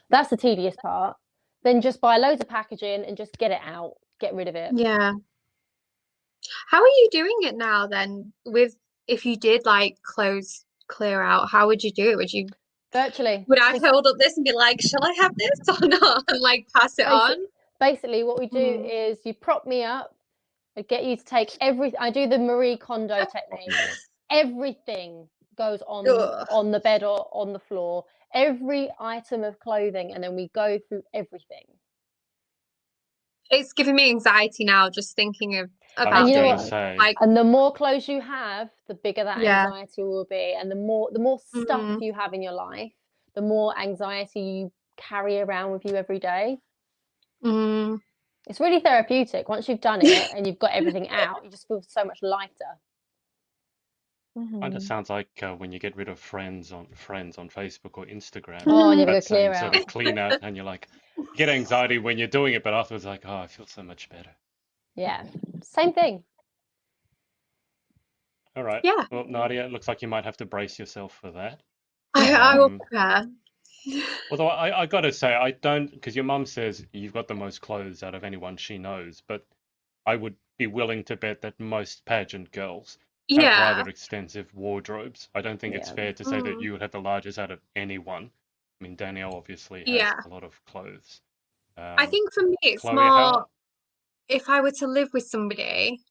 Speaker 3: That's the tedious part. Then just buy loads of packaging and just get it out, get rid of it.
Speaker 2: Yeah. How are you doing it now then? If you did like clothes clear out, how would you do it? Would you
Speaker 3: Virtually.
Speaker 2: Would I hold up this and be like, shall I have this or not? And like pass it on?
Speaker 3: Basically, what we do is you prop me up, I get you to take I do the Marie Kondo technique. Everything goes on the bed or on the floor, every item of clothing, and then we go through everything.
Speaker 2: It's giving me anxiety now just thinking about
Speaker 1: I was
Speaker 2: doing
Speaker 1: going to say.
Speaker 2: like,
Speaker 3: and the more clothes you have, the bigger that
Speaker 2: Yeah.
Speaker 3: anxiety will be, and the more stuff you have in your life, the more anxiety you carry around with you every day. It's really therapeutic. Once you've done it and you've got everything out, you just feel so much lighter.
Speaker 1: Kind of sounds like when you get rid of friends on Facebook or Instagram.
Speaker 3: Oh, and you have
Speaker 1: that
Speaker 3: to clear
Speaker 1: same
Speaker 3: out.
Speaker 1: sort of clean out, and you're like, you get anxiety when you're doing it, but afterwards like, oh, I feel so much better.
Speaker 3: Yeah, same thing.
Speaker 1: All right.
Speaker 2: Yeah.
Speaker 1: Well, Nadia, it looks like you might have to brace yourself for that.
Speaker 2: I will prepare.
Speaker 1: Although I got to say, I don't, because your mum says you've got the most clothes out of anyone she knows, but I would be willing to bet that most pageant girls have rather extensive wardrobes. I don't think it's fair to say that you would have the largest out of anyone. I mean, Danielle obviously has a lot of clothes.
Speaker 2: I think for me, it's
Speaker 1: Chloe,
Speaker 2: more, if I were to live with somebody,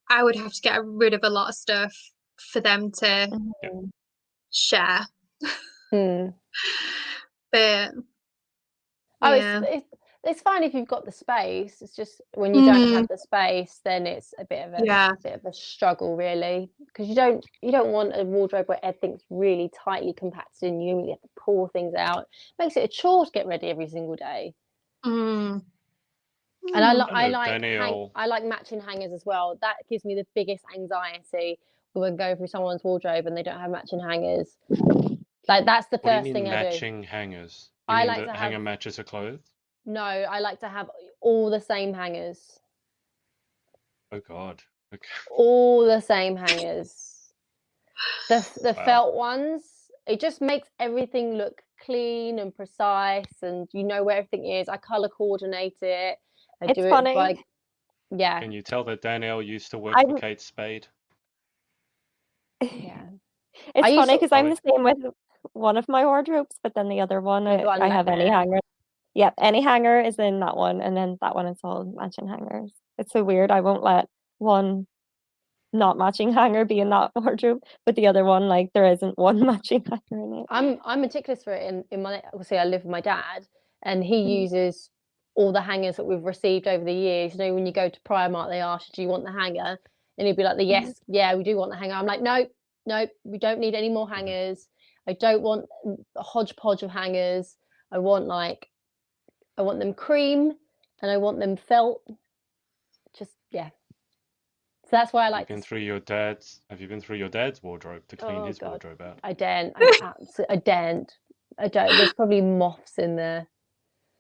Speaker 2: I would have to get rid of a lot of stuff for them to share. But
Speaker 3: it's fine if you've got the space. It's just when you don't have the space, then it's a bit of a struggle, really, because you don't want a wardrobe where everything's really tightly compacted and you really have to pull things out. It makes it a chore to get ready every single day. And I like matching hangers as well. That gives me the biggest anxiety when going through someone's wardrobe and they don't have matching hangers. Like that's the first thing I do.
Speaker 1: Matching hangers? You mean like the hanger matches her clothes?
Speaker 3: No, I like to have all the same hangers.
Speaker 1: Oh God. Okay.
Speaker 3: All the same hangers. The felt ones. It just makes everything look clean and precise, and you know where everything is. I color coordinate it.
Speaker 4: It's funny.
Speaker 1: Can you tell that Danielle used to work for Kate Spade?
Speaker 3: Yeah.
Speaker 4: It's funny because I'm the same with one of my wardrobes, but then the other one, I have any hanger. Yep, any hanger is in that one, and then that one is all matching hangers. It's so weird. I won't let one not matching hanger be in that wardrobe, but the other one, like, there isn't one matching hanger in it.
Speaker 3: I'm meticulous for it. In my, obviously I live with my dad, and he uses all the hangers that we've received over the years. You know, when you go to Primark, they ask you, do you want the hanger? And he'd be like, yes, yeah, we do want the hanger. I'm like, no, we don't need any more hangers. I don't want a hodgepodge of hangers. I want them cream, and I want them felt. Just so that's why I like.
Speaker 1: Have you been through your dad's wardrobe to clean his wardrobe out?
Speaker 3: I daren't. I daren't. I don't. There's probably moths in there.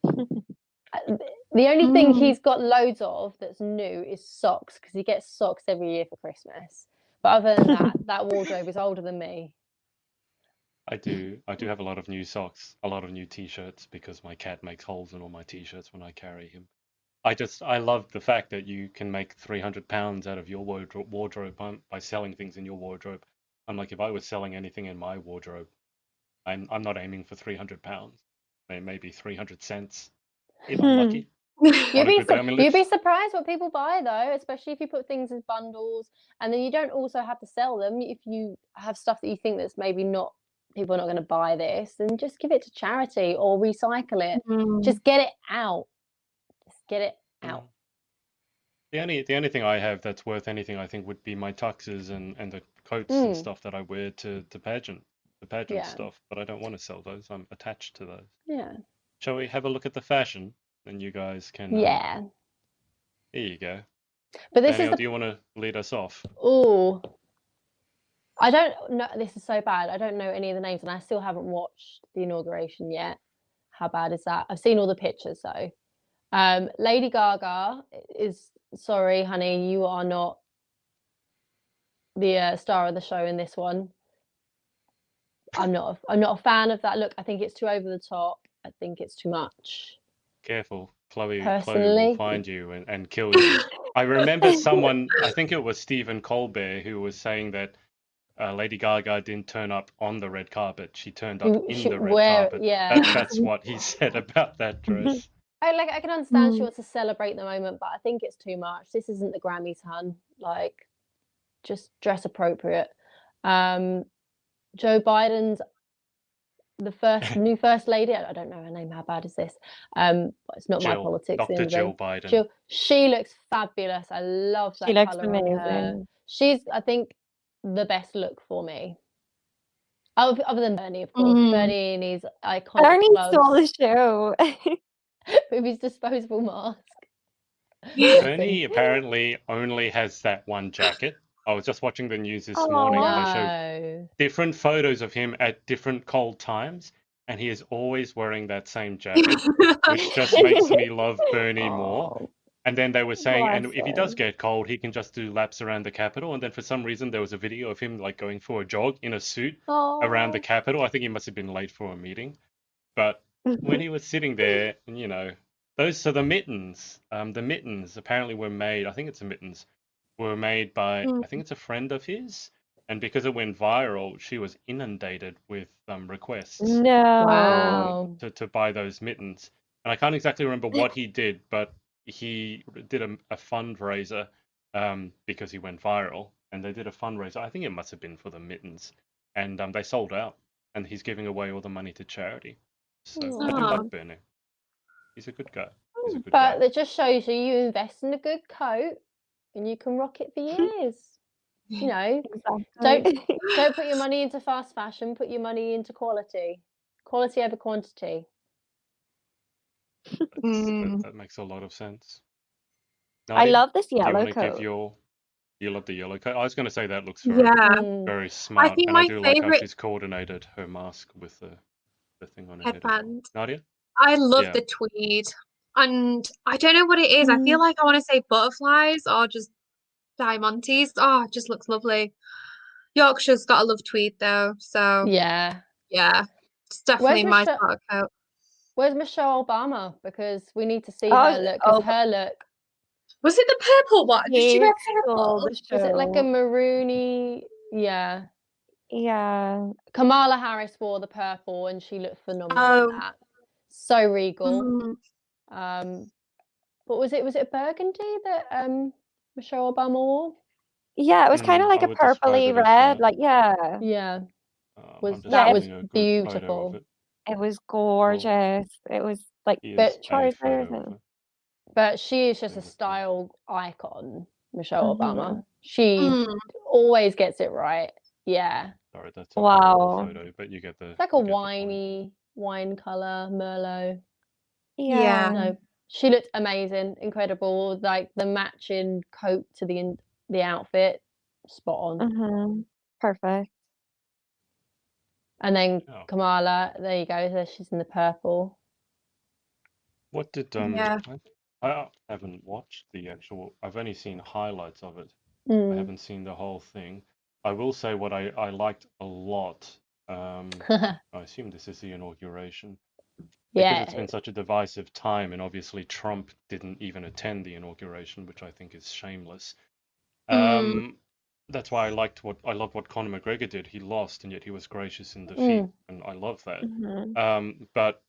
Speaker 3: The only thing he's got loads of that's new is socks, because he gets socks every year for Christmas. But other than that, that wardrobe is older than me.
Speaker 1: I do have a lot of new socks, a lot of new t-shirts, because my cat makes holes in all my t-shirts when I carry him. I love the fact that you can make £300 out of your wardrobe by selling things in your wardrobe. I'm like, if I was selling anything in my wardrobe, I'm not aiming for £300. Maybe 300 cents if I'm lucky.
Speaker 3: You'd
Speaker 1: a good day. I mean,
Speaker 3: be surprised what people buy though, especially if you put things as bundles, and then you don't also have to sell them. If you have stuff that you think that's maybe not, people are not going to buy this, then just give it to charity or recycle it. Just get it out. Just get it out.
Speaker 1: The only thing I have that's worth anything, I think, would be my tuxes and the coats and stuff that I wear to pageant stuff. But I don't want to sell those. I'm attached to those.
Speaker 3: Yeah.
Speaker 1: Shall we have a look at the fashion? And you guys can.
Speaker 3: Yeah.
Speaker 1: There you go.
Speaker 3: But this
Speaker 1: Danielle,
Speaker 3: is
Speaker 1: do you want to lead us off?
Speaker 3: Oh, I don't know. This is so bad. I don't know any of the names, and I still haven't watched the inauguration yet. How bad is that? I've seen all the pictures though. Lady Gaga is, sorry, honey, you are not the star of the show in this one. I'm not a fan of that look. I think it's too over the top. I think it's too much.
Speaker 1: Careful, Chloe will find you and kill you. I remember someone, I think it was Stephen Colbert, who was saying that Lady Gaga didn't turn up on the red carpet. She turned up in the red carpet.
Speaker 3: Yeah.
Speaker 1: That's what he said about that dress.
Speaker 3: I can understand she wants to celebrate the moment, but I think it's too much. This isn't the Grammys, hun. Like, just dress appropriate. Joe Biden's the new first lady. I don't know her name. How bad is this? But it's not my politics.
Speaker 1: Dr. Jill Biden.
Speaker 3: Jill, she looks fabulous. I love that. She looks amazing. She's, I think, the best look for me. Other than Bernie, of course. Bernie and his iconic
Speaker 4: Bernie stole the show.
Speaker 3: With his disposable mask.
Speaker 1: Bernie apparently only has that one jacket. I was just watching the news this morning.
Speaker 3: No.
Speaker 1: They showed different photos of him at different cold times, and he is always wearing that same jacket, which just makes me love Bernie more. And then they were saying, and if he does get cold, he can just do laps around the Capitol. And then for some reason, there was a video of him like going for a jog in a suit around the Capitol. I think he must have been late for a meeting. But when he was sitting there, and the mittens apparently were made, I think it's the mittens, were made by, I think it's a friend of his. And because it went viral, she was inundated with requests to buy those mittens. And I can't exactly remember what he did, but he did a fundraiser because he went viral. And they did a fundraiser. I think it must have been for the mittens. And they sold out. And he's giving away all the money to charity. So I do like Bernie. He's a good guy.
Speaker 3: But it just shows you invest in a good coat and you can rock it for years. Don't put your money into fast fashion, put your money into quality over quantity.
Speaker 1: That makes a lot of sense.
Speaker 4: Nadia, I love this yellow coat.
Speaker 1: You love the yellow coat. I was going to say that looks very smart.
Speaker 2: I think
Speaker 1: I do like how she's coordinated her mask with the thing on her
Speaker 2: headband.
Speaker 1: Nadia?
Speaker 2: I love the tweed. And I don't know what it is. I feel like I want to say butterflies or just diamantes. Oh, it just looks lovely. Yorkshire's got to love tweed though. So yeah, it's definitely my sort of coat.
Speaker 3: Where's Michelle Obama? Because we need to see her look. Because her look.
Speaker 2: Was it the purple one? Did she wear purple?
Speaker 3: Was it like a maroony? Yeah.
Speaker 4: Yeah.
Speaker 3: Kamala Harris wore the purple and she looked phenomenal in that. So regal. But was it a burgundy that Michelle Obama wore?
Speaker 4: Yeah, it was kind of like a purpley red, like
Speaker 3: yeah. That was beautiful.
Speaker 4: It was gorgeous. It was like
Speaker 3: but she is just a style icon, Michelle Obama. She always gets it right. Yeah.
Speaker 1: Sorry, that's a photo, but you get the.
Speaker 3: It's like a wine color, Merlot.
Speaker 4: Yeah.
Speaker 3: No, she looked amazing, incredible. Like the matching coat to the outfit, spot on.
Speaker 4: Perfect.
Speaker 3: And then Kamala, there you go. There she's in the purple.
Speaker 1: What did I haven't watched the actual. I've only seen highlights of it. I haven't seen the whole thing. I will say what I liked a lot. I assume this is the inauguration. Because it's been such a divisive time, and obviously Trump didn't even attend the inauguration, which I think is shameless. That's why I loved what Conor McGregor did. He lost, and yet he was gracious in defeat, and I love that. But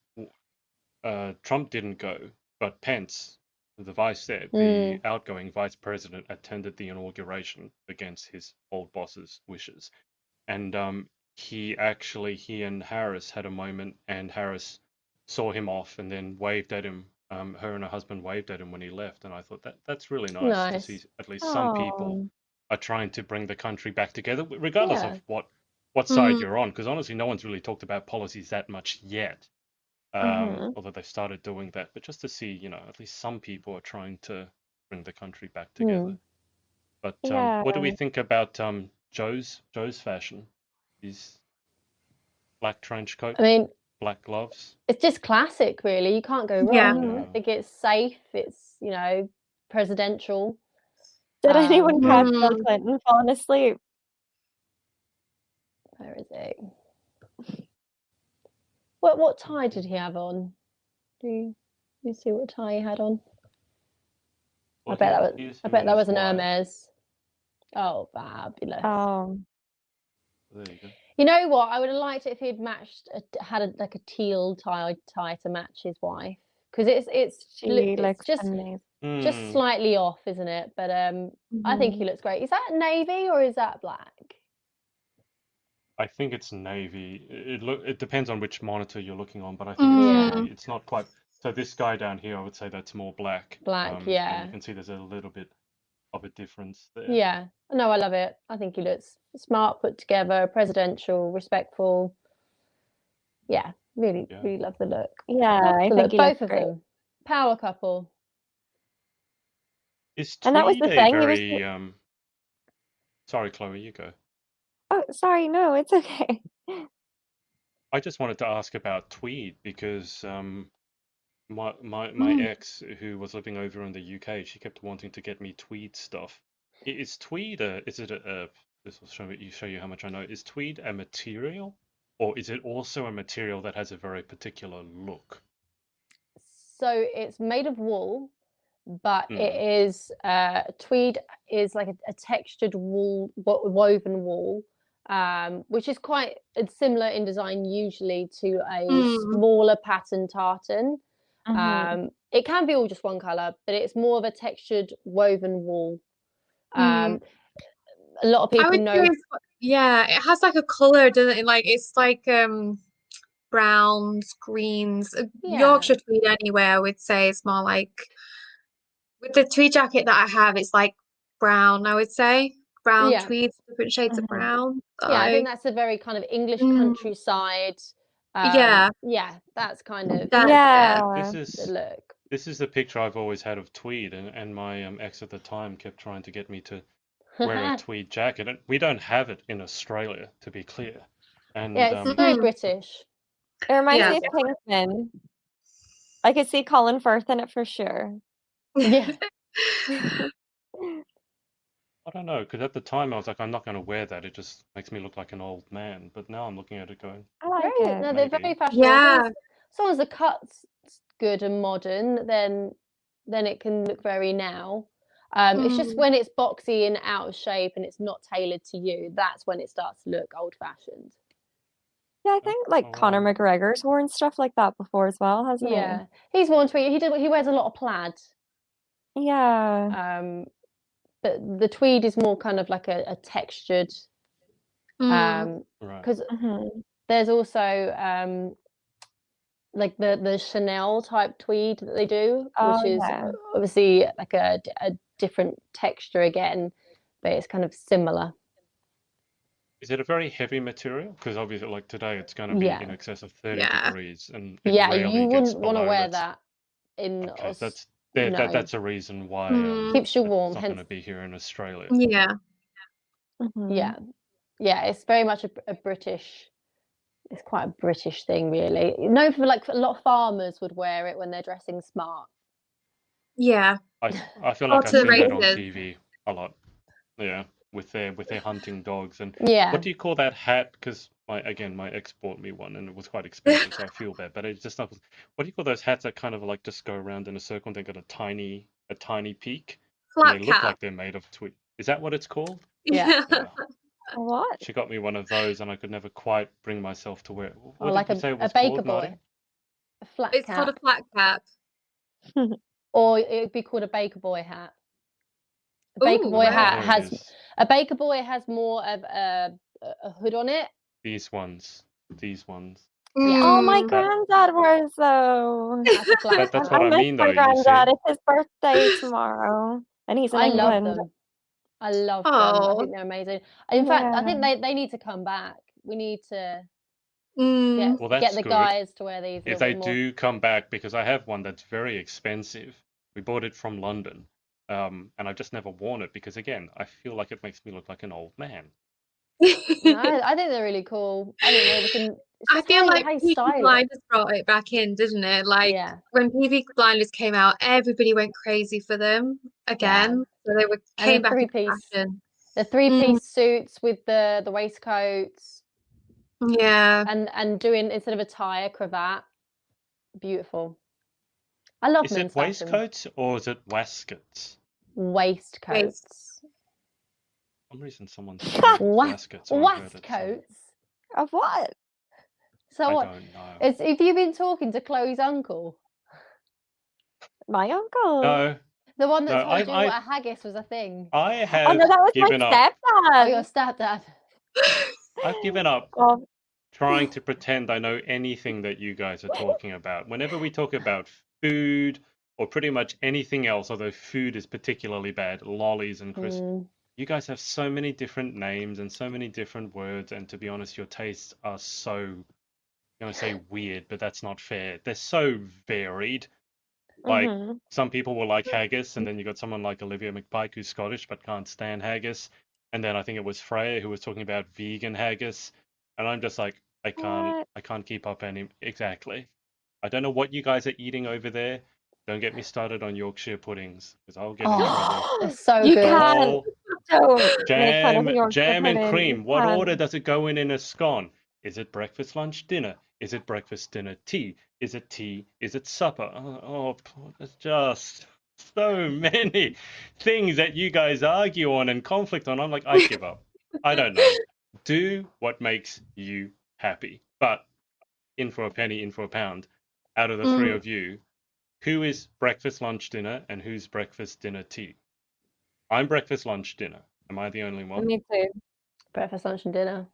Speaker 1: Trump didn't go, but Pence the vice there, the outgoing vice president, attended the inauguration against his old boss's wishes. And he and Harris had a moment, and Harris saw him off and then waved at him. Her and her husband waved at him when he left, and I thought that's really nice to see at least some people are trying to bring the country back together, regardless of what side you're on. Because honestly, no one's really talked about policies that much yet, although they've started doing that. But just to see, you know, at least some people are trying to bring the country back together. But what do we think about Joe's fashion? His black trench coat,
Speaker 3: I mean,
Speaker 1: black gloves.
Speaker 3: It's just classic, really. You can't go wrong.
Speaker 2: Yeah.
Speaker 3: I think it's safe. It's, you know, presidential.
Speaker 4: Did anyone catch Bill Clinton falling asleep?
Speaker 3: Where is he? What tie did he have on? Do you see what tie he had on?
Speaker 1: Well,
Speaker 3: I bet that was an Hermes. Oh, fabulous.
Speaker 4: Oh.
Speaker 1: There you go.
Speaker 3: You know what? I would have liked it if he'd had a teal tie to match his wife, because it's just slightly off, isn't it? But I think he looks great. Is that navy or is that black?
Speaker 1: I think it's navy. It depends on which monitor you're looking on, but I think it's navy. It's not quite. So this guy down here, I would say that's more black.
Speaker 3: Black, yeah.
Speaker 1: And you can see there's a little bit of a difference there.
Speaker 3: Yeah. No, I love it. I think he looks smart, put together, presidential, respectful. Yeah, really love the look.
Speaker 4: Yeah, I think
Speaker 3: both of them. Power couple.
Speaker 1: Is Tweed
Speaker 4: that was the thing.
Speaker 1: Sorry, Chloe, you go.
Speaker 4: Oh, sorry, no, it's okay.
Speaker 1: I just wanted to ask about Tweed because my ex, who was living over in the UK, she kept wanting to get me Tweed stuff. Is Tweed this will show you how much I know. Is Tweed a material, or is it also a material that has a very particular look?
Speaker 3: So it's made of wool, but it is Tweed is like a textured wool, woven wool, which is quite similar in design usually to a smaller pattern tartan. It can be all just one color, but it's more of a textured woven wool. A lot of people know.
Speaker 2: Yeah, it has like a color, doesn't it? Like it's like browns, greens. Yorkshire tweed anyway, I would say it's more like, with the tweed jacket that I have, it's like brown, I would say. Brown tweeds, different shades of brown. So.
Speaker 3: Yeah, I think that's a very kind of English countryside.
Speaker 2: Yeah,
Speaker 3: that's kind of
Speaker 1: the
Speaker 3: look.
Speaker 1: This is the picture I've always had of tweed, and my ex at the time kept trying to get me to wear a tweed jacket. And we don't have it in Australia, to be clear. And
Speaker 3: it's very British.
Speaker 4: It reminds me of Kingsman. I could see Colin Firth in it for sure.
Speaker 3: Yeah.
Speaker 1: I don't know, because at the time I was like, I'm not going to wear that. It just makes me look like an old man. But now I'm looking at it going,
Speaker 4: I like it.
Speaker 3: No, they're very fashionable.
Speaker 2: Yeah.
Speaker 3: As long as the cut's good and modern, then it can look very now. It's just when it's boxy and out of shape and it's not tailored to you, that's when it starts to look old-fashioned.
Speaker 4: Yeah, I think like Conor McGregor's worn stuff like that before as well, hasn't he?
Speaker 3: Yeah, he's worn tweed. He wears a lot of plaid.
Speaker 4: Yeah.
Speaker 3: But the tweed is more kind of like a textured. Because there's also like the Chanel type tweed that they do, which is obviously like a different texture again, but it's kind of similar.
Speaker 1: Is it a very heavy material? Because obviously, like today, it's going to be in excess of 30 degrees, and
Speaker 3: you wouldn't want to wear that in.
Speaker 1: Okay, that's a reason why
Speaker 3: keeps you warm.
Speaker 1: It's not going to be here in Australia.
Speaker 2: Yeah.
Speaker 3: Yeah. It's very much a British. It's quite a British thing, really. For like a lot of farmers would wear it when they're dressing smart.
Speaker 2: Yeah.
Speaker 1: I feel like I've seen that on TV a lot. Yeah, with their hunting dogs. And what do you call that hat? Because my ex bought me one and it was quite expensive, so I feel bad. But it's just not. What do you call those hats that kind of like just go around in a circle and they got a tiny peak?
Speaker 2: Flat
Speaker 1: and they look like they're made of tweed. Is that what it's called?
Speaker 3: Yeah.
Speaker 4: What?
Speaker 1: She got me one of those, and I could never quite bring myself to wear it. What
Speaker 3: like
Speaker 1: did you say it was
Speaker 3: a baker
Speaker 1: called,
Speaker 3: boy.
Speaker 1: Nadia?
Speaker 3: A flat
Speaker 2: It's
Speaker 3: cap.
Speaker 2: called a flat cap.
Speaker 3: or it would be called a baker boy hat. A
Speaker 2: Ooh,
Speaker 3: baker boy
Speaker 2: wow.
Speaker 3: hat
Speaker 1: There it
Speaker 3: has
Speaker 1: is.
Speaker 3: a baker boy has more of a hood on it.
Speaker 1: These ones.
Speaker 3: Yeah.
Speaker 4: Oh, my
Speaker 2: Mm.
Speaker 4: granddad wears those.
Speaker 3: That's a flat
Speaker 1: That's
Speaker 3: hat.
Speaker 1: what
Speaker 4: I
Speaker 1: I
Speaker 4: miss
Speaker 1: mean, though.
Speaker 4: my
Speaker 1: You see.
Speaker 4: granddad. It's his birthday tomorrow, and he's in
Speaker 3: I love
Speaker 4: England.
Speaker 3: them. I love them. I
Speaker 2: Oh.
Speaker 3: think they're amazing. In fact, I think
Speaker 4: Yeah.
Speaker 3: they need to come back. We need to
Speaker 2: Mm.
Speaker 1: Well,
Speaker 3: get
Speaker 1: that's
Speaker 3: the
Speaker 1: good.
Speaker 3: guys to wear these a
Speaker 1: If
Speaker 3: little
Speaker 1: they
Speaker 3: bit more.
Speaker 1: do come back, because I have one that's very expensive. We bought it from London, and I've just never worn it because, again, I feel like it makes me look like an old man.
Speaker 3: No, I think they're really cool. I think they can. It's
Speaker 2: I
Speaker 3: just
Speaker 2: feel like
Speaker 3: how you
Speaker 2: PV
Speaker 3: style it.
Speaker 2: Blinders brought it back in, didn't it? Like
Speaker 3: Yeah.
Speaker 2: when PV Blinders came out, everybody went crazy for them again. So they were
Speaker 3: And
Speaker 2: came
Speaker 3: the
Speaker 2: back into
Speaker 3: three-piece.
Speaker 2: fashion.
Speaker 3: The three-piece suits with the waistcoats
Speaker 2: Yeah.
Speaker 3: and doing instead of a tie, a cravat. Beautiful. I love
Speaker 1: Is
Speaker 3: men's
Speaker 1: it
Speaker 3: fashion.
Speaker 1: waistcoats or is it waistcoats?
Speaker 3: Waistcoats.
Speaker 1: For some reason, someone said it was waistcoats. So I heard it, so
Speaker 3: Waistcoats.
Speaker 4: Of what?
Speaker 3: So
Speaker 1: I
Speaker 3: what?
Speaker 1: don't know.
Speaker 3: Have you been talking to Chloe's uncle?
Speaker 4: My uncle.
Speaker 1: No,
Speaker 3: The one that
Speaker 1: No,
Speaker 3: told you what a haggis was a thing?
Speaker 1: I
Speaker 4: Oh
Speaker 1: have
Speaker 4: no, that was my
Speaker 1: given up.
Speaker 3: Oh, your
Speaker 4: stepdad.
Speaker 3: stepdad.
Speaker 1: I've given up
Speaker 4: Oh,
Speaker 1: trying to pretend I know anything that you guys are talking about. Whenever we talk about food or pretty much anything else, although food is particularly bad, lollies and crisps, you guys have so many different names and so many different words. And to be honest, your tastes are so, I'm going to say weird, but that's not fair. They're so varied. Like some people will like haggis, and then you got someone like Olivia McPike who's Scottish but can't stand haggis. And then I think it was Freya who was talking about vegan haggis. And I'm just like, I can't keep up exactly. I don't know what you guys are eating over there. Don't get me started on Yorkshire puddings, because I'll get in trouble.
Speaker 3: It's so
Speaker 4: you
Speaker 3: good.
Speaker 4: can't. Don't make fun of Yorkshire
Speaker 1: Jam and
Speaker 4: pudding.
Speaker 1: cream.
Speaker 4: You
Speaker 1: What
Speaker 4: can't.
Speaker 1: order does it go in a scone? Is it breakfast, lunch, dinner? Is it breakfast, dinner, tea? Is it tea? Is it supper? Oh, it's just so many things that you guys argue on and conflict on. I'm like, I give up. I don't know. Do what makes you happy. But in for a penny, in for a pound. Out of the three of you, who is breakfast, lunch, dinner, and who's breakfast, dinner, tea? I'm breakfast, lunch, dinner. Am I the only one?
Speaker 4: Me too.
Speaker 3: Breakfast, lunch, and dinner.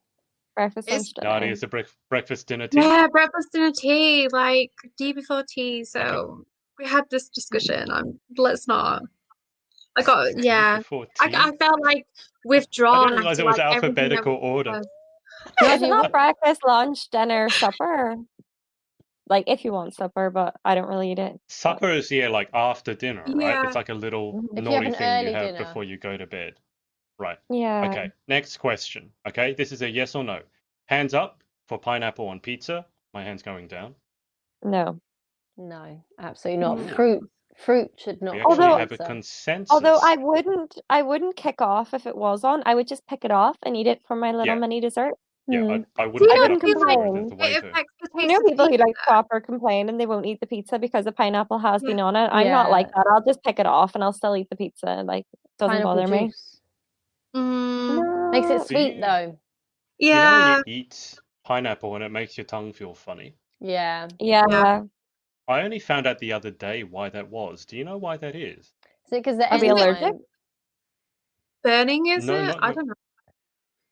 Speaker 4: Breakfast, lunch, dinner.
Speaker 1: Nadia is a breakfast, dinner, tea?
Speaker 2: Yeah, breakfast, dinner, tea, like tea before tea. So
Speaker 1: Okay.
Speaker 2: we had this discussion. Let's not. Yeah.
Speaker 1: Before tea?
Speaker 2: I felt like
Speaker 1: I
Speaker 2: withdrawn
Speaker 1: didn't realize
Speaker 2: after
Speaker 1: it was
Speaker 2: like everything that
Speaker 1: alphabetical
Speaker 2: we
Speaker 1: order.
Speaker 2: discussed.
Speaker 4: No, is it not breakfast, lunch, dinner, supper? Like if you want supper, but I don't really eat it.
Speaker 1: Supper is like after dinner, right?
Speaker 2: Yeah.
Speaker 1: It's like a little
Speaker 3: If you have
Speaker 1: naughty
Speaker 3: an
Speaker 1: thing you
Speaker 3: early
Speaker 1: have
Speaker 3: dinner.
Speaker 1: before you go to bed. Right.
Speaker 4: Yeah.
Speaker 1: Okay. Next question. Okay. This is a yes or no. Hands up for pineapple on pizza. My hand's going down.
Speaker 4: No.
Speaker 3: No, absolutely not.
Speaker 2: No.
Speaker 3: Fruit should not
Speaker 1: We
Speaker 3: be
Speaker 1: actually
Speaker 3: on
Speaker 1: have a
Speaker 3: pizza.
Speaker 1: consensus.
Speaker 4: Although I wouldn't kick off if it was on. I would just pick it off and eat it for my little
Speaker 1: Yeah.
Speaker 4: mini dessert.
Speaker 1: Yeah, I
Speaker 2: Do
Speaker 1: wouldn't
Speaker 2: you
Speaker 1: pick it
Speaker 2: not
Speaker 1: up
Speaker 2: feel
Speaker 1: and
Speaker 2: like
Speaker 1: throw it as the
Speaker 2: it
Speaker 1: waiter.
Speaker 2: affects the
Speaker 4: I
Speaker 2: taste
Speaker 4: know
Speaker 2: of
Speaker 4: people who
Speaker 2: pizza?
Speaker 4: like proper complain and they won't eat the pizza because the pineapple has
Speaker 2: Yeah.
Speaker 4: been on it. I'm not like
Speaker 3: Yeah.
Speaker 4: that. I'll just pick it off and I'll still eat the pizza. Like it doesn't
Speaker 3: Pineapple
Speaker 4: bother me.
Speaker 3: juice.
Speaker 2: Mm,
Speaker 3: Makes it
Speaker 4: No.
Speaker 3: sweet though.
Speaker 1: You know when
Speaker 2: yeah.
Speaker 1: you eat pineapple and it makes your tongue feel funny?
Speaker 3: Yeah.
Speaker 4: Yeah.
Speaker 1: I only found out the other day why that was. Do you know why that is?
Speaker 3: Is it because the
Speaker 4: Are we allergic?
Speaker 3: enzyme?
Speaker 2: Burning, is
Speaker 1: No,
Speaker 2: it?
Speaker 1: not
Speaker 2: I don't know.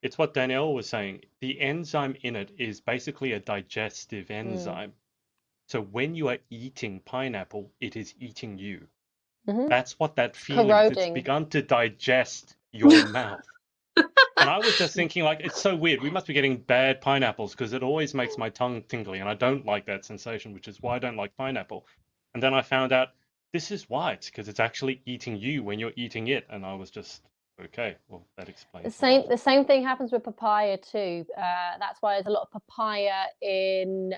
Speaker 1: It's what Danielle was saying. The enzyme in it is basically a digestive enzyme. So when you are eating pineapple, it is eating you. That's what that feeling is. It's
Speaker 3: Corroding.
Speaker 1: begun to digest your mouth. And I was just thinking, like, it's so weird. We must be getting bad pineapples because it always makes my tongue tingly, and I don't like that sensation, which is why I don't like pineapple. And then I found out this is why. It's because it's actually eating you when you're eating it. And I was just, okay, well, that explains a lot.
Speaker 3: The same thing happens with papaya too. That's why there's a lot of papaya in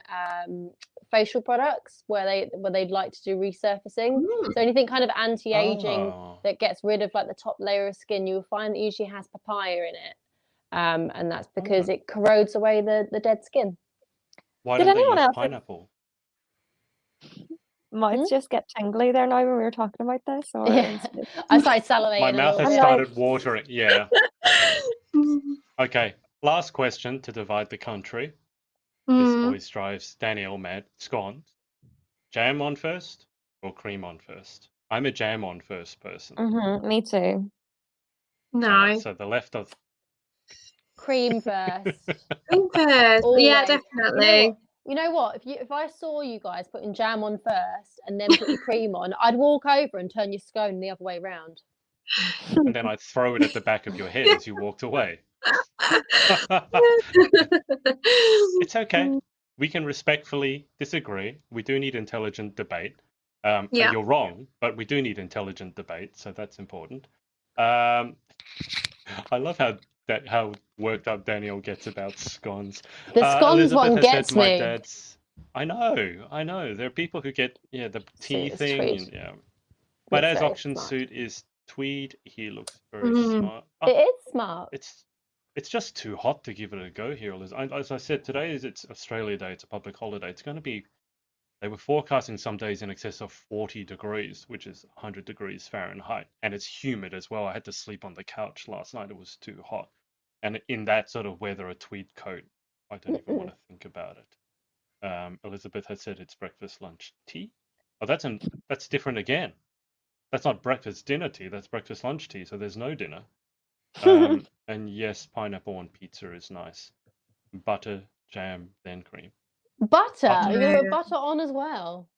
Speaker 3: facial products where they'd like to do resurfacing. So anything kind of anti-aging that gets rid of like the top layer of skin, you'll find that usually has papaya in it, and that's because it corrodes away the dead skin.
Speaker 1: Why
Speaker 4: Did
Speaker 1: don't they
Speaker 4: anyone
Speaker 1: use
Speaker 4: else
Speaker 1: pineapple?
Speaker 4: mouths just get tingly there now when we were talking about this? Or
Speaker 3: Yeah. I started salivating.
Speaker 1: My mouth has
Speaker 3: bit.
Speaker 1: started watering. Yeah. Okay. Last question to divide the country. This always drives Danielle mad. Scones. Jam on first or cream on first? I'm a jam on first person.
Speaker 4: Me too.
Speaker 2: No.
Speaker 1: So the left of
Speaker 3: Cream first.
Speaker 2: Cream first. Yeah,
Speaker 3: Always.
Speaker 2: definitely.
Speaker 3: You know what? If I saw you guys putting jam on first and then put your cream on, I'd walk over and turn your scone the other way round.
Speaker 1: and then I'd throw it at the back of your head as you walked away. It's okay. We can respectfully disagree. We do need intelligent debate.
Speaker 2: Yeah.
Speaker 1: You're wrong, but we do need intelligent debate, so that's important. I love how worked up Danielle gets about scones.
Speaker 3: The scones
Speaker 1: Elizabeth
Speaker 3: one
Speaker 1: has
Speaker 3: gets
Speaker 1: said my
Speaker 3: me.
Speaker 1: dad's. I know. There are people who get the tea
Speaker 3: It's
Speaker 1: thing.
Speaker 3: tweed.
Speaker 1: And, yeah. My
Speaker 3: It's
Speaker 1: dad's
Speaker 3: very
Speaker 1: auction
Speaker 3: smart.
Speaker 1: suit is tweed. He looks very
Speaker 2: Mhm.
Speaker 1: smart.
Speaker 3: It is smart.
Speaker 1: It's just too hot to give it a go here, Liz. As I said, today it's Australia Day. It's a public holiday. It's going to be. They were forecasting some days in excess of 40 degrees, which is 100 degrees Fahrenheit, and it's humid as well. I had to sleep on the couch last night. It was too hot, and in that sort of weather, a tweed coat, I don't even want to think about it. Elizabeth has said it's breakfast, lunch, tea. Oh, that's different again. That's not breakfast, dinner tea. That's breakfast, lunch tea. So there's no dinner. And yes, pineapple on pizza is nice. Butter, jam, then cream.
Speaker 3: Butter.
Speaker 1: Butter.
Speaker 3: You're gonna put butter on as well.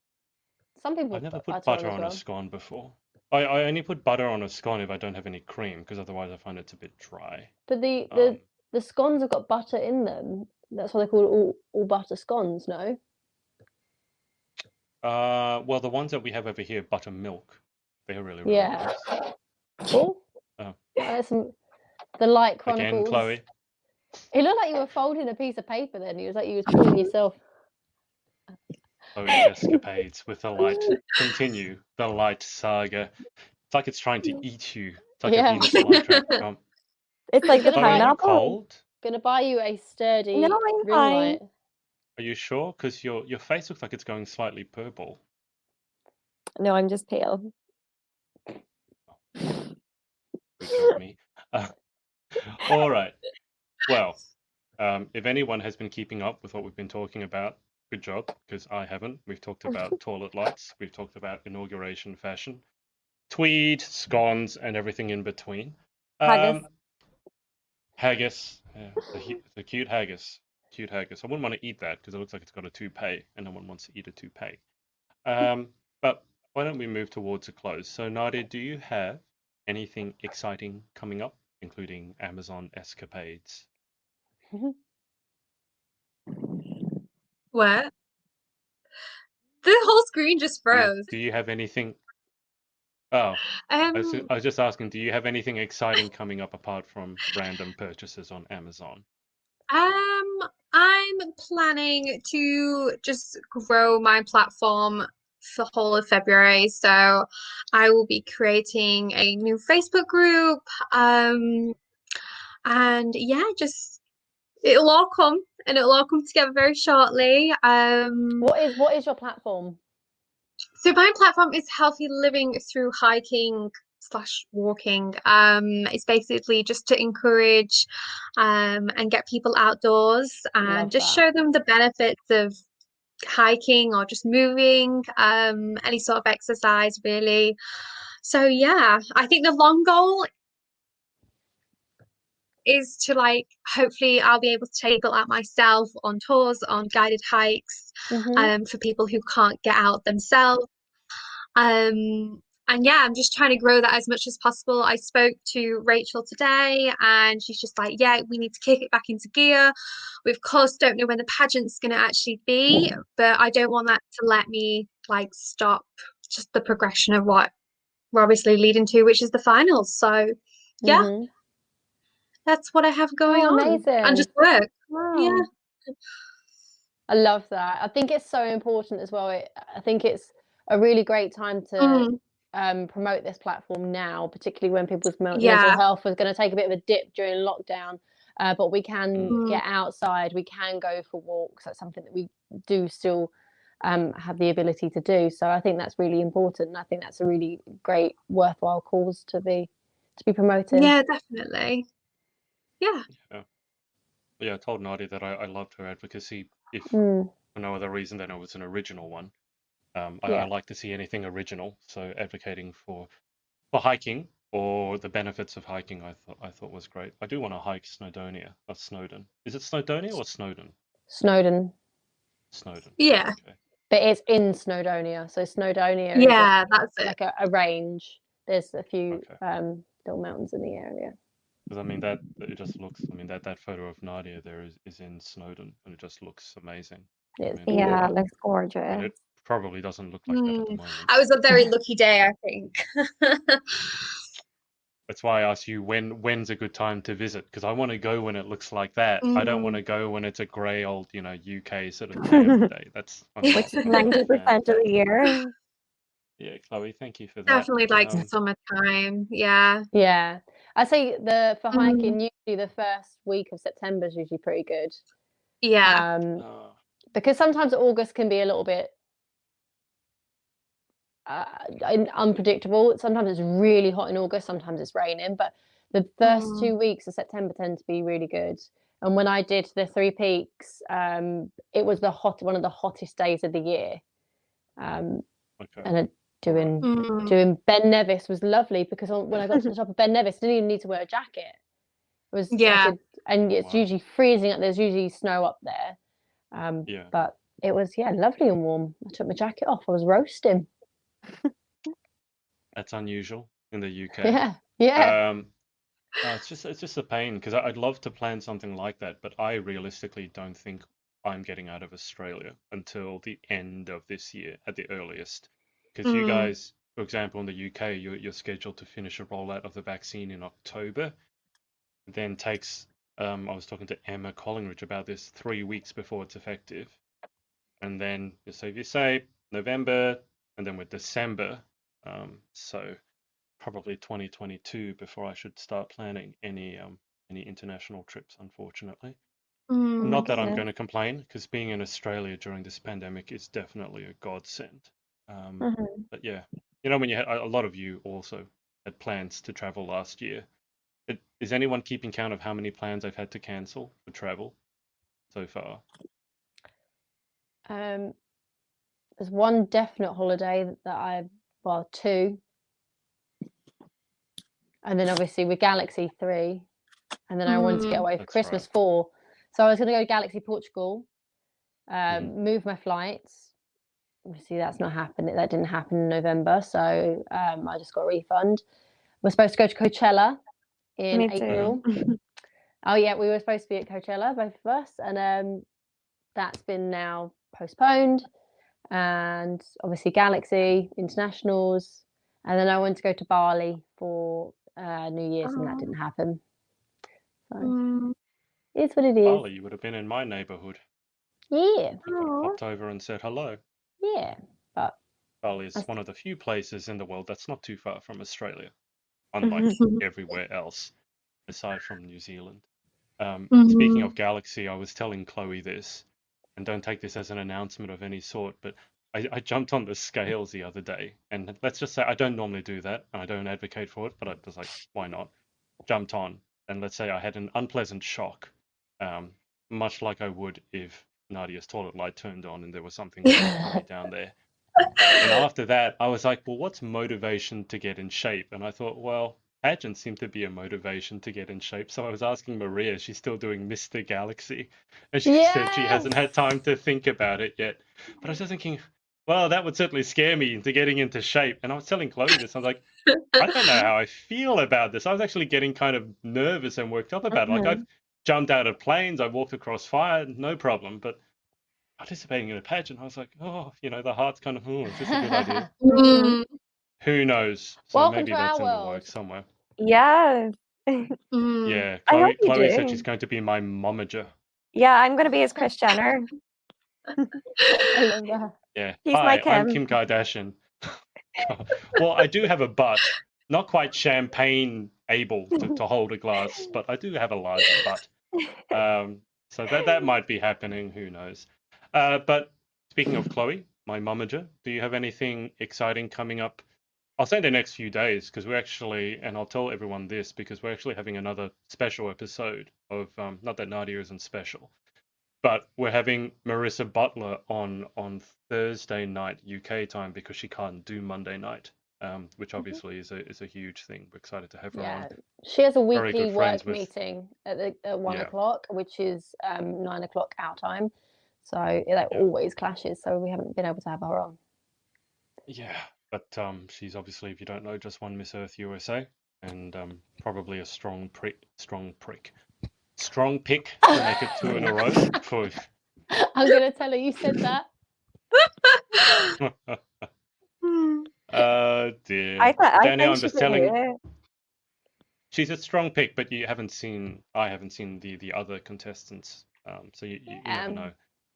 Speaker 3: Some people
Speaker 1: I've never
Speaker 3: put
Speaker 1: put
Speaker 3: butter
Speaker 1: butter
Speaker 3: on as
Speaker 1: on
Speaker 3: well.
Speaker 1: a scone before. I only put butter on a scone if I don't have any cream, because otherwise I find it's a bit dry.
Speaker 3: But the scones have got butter in them. That's why they call it all butter scones, no?
Speaker 1: Well, the ones that we have over here, buttermilk, they're really, really
Speaker 3: Yeah.
Speaker 1: nice.
Speaker 3: Oh. The Light Chronicles.
Speaker 1: Again, Chloe.
Speaker 3: It looked like you were folding a piece of paper then. It was like you was pulling yourself.
Speaker 1: Chloe's escapades with the light. Continue the light saga. It's like it's trying to eat you. It's like a Venus flytrap.
Speaker 4: It's like the
Speaker 1: Chloe, are you
Speaker 4: pineapple.
Speaker 1: cold?
Speaker 3: Gonna buy you a sturdy
Speaker 4: No, I'm
Speaker 3: ring
Speaker 4: fine.
Speaker 3: light.
Speaker 1: Are you sure? Because your face looks like it's going slightly purple.
Speaker 4: No, I'm just pale.
Speaker 1: Good job, me. All right. Well, if anyone has been keeping up with what we've been talking about, good job, because I haven't. We've talked about toilet lights. We've talked about inauguration fashion, tweed, scones, and everything in between.
Speaker 4: Haggis.
Speaker 1: Haggis. Yeah, the cute haggis. Cute haggis. I wouldn't want to eat that because it looks like it's got a toupee, and no one wants to eat a toupee. But why don't we move towards a close? So, Nadia, do you have anything exciting coming up, including Amazon escapades?
Speaker 2: What? The whole screen just froze.
Speaker 1: Do you have anything? Oh, I was just asking, do you have anything exciting coming up apart from random purchases on Amazon?
Speaker 2: I'm planning to just grow my platform for the whole of February. So I will be creating a new Facebook group. And yeah, just it'll all come together very shortly.
Speaker 3: What is your platform?
Speaker 2: So my platform is healthy living through hiking / walking. It's basically just to encourage and get people outdoors and just show them the benefits of hiking or just moving, any sort of exercise really. So yeah, I think the long goal is to hopefully I'll be able to take people out myself on tours, on guided hikes, for people who can't get out themselves. And yeah, I'm just trying to grow that as much as possible. I spoke to Rachel today and she's just like, yeah, we need to kick it back into gear. We of course don't know when the pageant's going to actually be, but I don't want that to let me stop just the progression of what we're obviously leading to, which is the finals. So yeah, that's what I have going on.
Speaker 3: Amazing.
Speaker 2: And just work.
Speaker 3: Wow.
Speaker 2: Yeah.
Speaker 3: I love that. I think it's so important as well. I think it's a really great time to promote this platform now, particularly when people's mental health was going to take a bit of a dip during lockdown. But we can get outside, we can go for walks. That's something that we do still have the ability to do. So I think that's really important. And I think that's a really great, worthwhile cause to be promoting.
Speaker 2: Yeah, definitely. Yeah.
Speaker 1: Yeah, I told Nadia that I loved her advocacy, if for no other reason than it was an original one. I like to see anything original, so advocating for hiking or the benefits of hiking, I thought was great. I do want to hike Snowdonia, or Snowdon. Is it Snowdonia or Snowdon?
Speaker 3: Snowdon.
Speaker 1: Snowdon.
Speaker 2: Yeah.
Speaker 1: Okay.
Speaker 3: But it's in Snowdonia. So Snowdonia
Speaker 2: Yeah,
Speaker 3: is
Speaker 2: that's it.
Speaker 3: like a range. There's a few
Speaker 1: Okay.
Speaker 3: little mountains in the area.
Speaker 1: Because I mean that it just looks. I mean that photo of Nadia there is in Snowdon, and it just looks amazing.
Speaker 3: It's
Speaker 1: I mean,
Speaker 4: Yeah, it
Speaker 3: beautiful.
Speaker 4: looks
Speaker 1: and
Speaker 4: gorgeous.
Speaker 1: it probably doesn't look like that at the moment.
Speaker 2: I was a very lucky day, I think.
Speaker 1: That's why I asked you when's a good time to visit, because I want to go when it looks like that. I don't want to go when it's a grey old, UK sort of damp day. That's I'm
Speaker 4: Which is
Speaker 1: not a
Speaker 4: 90%
Speaker 1: fan.
Speaker 4: of the year.
Speaker 1: Yeah, Chloe, thank you for that.
Speaker 2: Definitely like summertime. Yeah.
Speaker 3: Yeah. I say for hiking, usually the first week of September is usually pretty good.
Speaker 2: Yeah.
Speaker 3: Because sometimes August can be a little bit unpredictable. Sometimes it's really hot in August, sometimes it's raining, but the first 2 weeks of September tend to be really good. And when I did the Three Peaks, it was one of the hottest days of the year. And doing Ben Nevis was lovely, because when I got to the top of Ben Nevis, I didn't even need to wear a jacket. It was and it's usually freezing up. There's usually snow up there. But it was lovely and warm. I took my jacket off. I was roasting.
Speaker 1: That's unusual in the UK.
Speaker 3: Yeah.
Speaker 1: No, it's just a pain, because I'd love to plan something like that, but I realistically don't think I'm getting out of Australia until the end of this year at the earliest. Because you guys, for example, in the UK, you're scheduled to finish a rollout of the vaccine in October. Then takes, I was talking to Emma Collingridge about this, 3 weeks before it's effective. And then, so if you say November, and then with December, so probably 2022 before I should start planning any international trips, unfortunately. Not that I'm going to complain, because being in Australia during this pandemic is definitely a godsend. But yeah, when you had a lot of you also had plans to travel last year. Is anyone keeping count of how many plans I've had to cancel for travel so far?
Speaker 3: There's one definite holiday that two. And then obviously with Galaxy 3. And then I wanted to get away for Christmas 4. So I was going to go to Galaxy Portugal, move my flights. Obviously that's not happening. That didn't happen in November. So I just got a refund. We're supposed to go to Coachella in April. Oh yeah, we were supposed to be at Coachella, both of us. And that's been now postponed. And obviously Galaxy Internationals. And then I wanted to go to Bali for New Year's, and that didn't happen. So it's what it is.
Speaker 1: Bali, you would have been in my neighborhood.
Speaker 3: Yeah.
Speaker 1: I could have popped over and said hello.
Speaker 3: Yeah, but
Speaker 1: Bali is one of the few places in the world that's not too far from Australia, unlike everywhere else, aside from New Zealand. Speaking of Galaxy, I was telling Chloe this, and don't take this as an announcement of any sort, but I jumped on the scales the other day, and let's just say I don't normally do that, and I don't advocate for it, but I was like, why not? Jumped on, and let's say I had an unpleasant shock, much like I would if Nadia's toilet light turned on and there was something down there. And after that, I was like, well, what's motivation to get in shape? And I thought, well, pageants seem to be a motivation to get in shape. So I was asking Maria, she's still doing Mr. Galaxy. And she said she hasn't had time to think about it yet. But I was just thinking, well, that would certainly scare me into getting into shape. And I was telling Chloe this. I was like, I don't know how I feel about this. I was actually getting kind of nervous and worked up about it. Like, I've jumped out of planes, I've walked across fire, no problem. But participating in a pageant, I was like, oh, the heart's kind of, is this a good idea? Who knows? So
Speaker 3: welcome
Speaker 1: maybe
Speaker 3: to
Speaker 1: that's
Speaker 3: our
Speaker 1: in the
Speaker 3: world.
Speaker 1: works somewhere.
Speaker 4: Yes.
Speaker 1: Yeah,
Speaker 4: Chloe
Speaker 1: said she's going to be my momager.
Speaker 4: Yeah, I'm going to be his Kris Jenner.
Speaker 3: I love that.
Speaker 1: Yeah.
Speaker 4: He's
Speaker 1: Hi,
Speaker 4: like
Speaker 1: I'm
Speaker 4: him.
Speaker 1: Kim Kardashian. Well, I do have a butt. Not quite champagne able to hold a glass, but I do have a large butt. So that might be happening. Who knows? But speaking of Chloe, my momager, do you have anything exciting coming up? I'll say the next few days, because we're actually, and I'll tell everyone this, because we're actually having another special episode of, not that Nadia isn't special, But we're having Marissa Butler on Thursday night UK time because she can't do Monday night, which obviously is a huge thing. We're excited to have her on.
Speaker 3: She has a
Speaker 1: Very
Speaker 3: weekly
Speaker 1: good friends
Speaker 3: work
Speaker 1: with
Speaker 3: meeting at 1
Speaker 1: Yeah.
Speaker 3: o'clock, which is 9 o'clock our time. So it always clashes. So we haven't been able to have her on.
Speaker 1: Yeah, but she's obviously, if you don't know, just won Miss Earth USA, and probably a strong pick to make it 2 in a row for.
Speaker 3: I'm gonna tell her you said that.
Speaker 1: Dear.
Speaker 4: I
Speaker 1: Danielle,
Speaker 4: think
Speaker 1: I'm
Speaker 4: she
Speaker 1: just
Speaker 4: could do
Speaker 1: telling.
Speaker 4: it.
Speaker 1: She's a strong pick, but I haven't seen the other contestants, so you never know.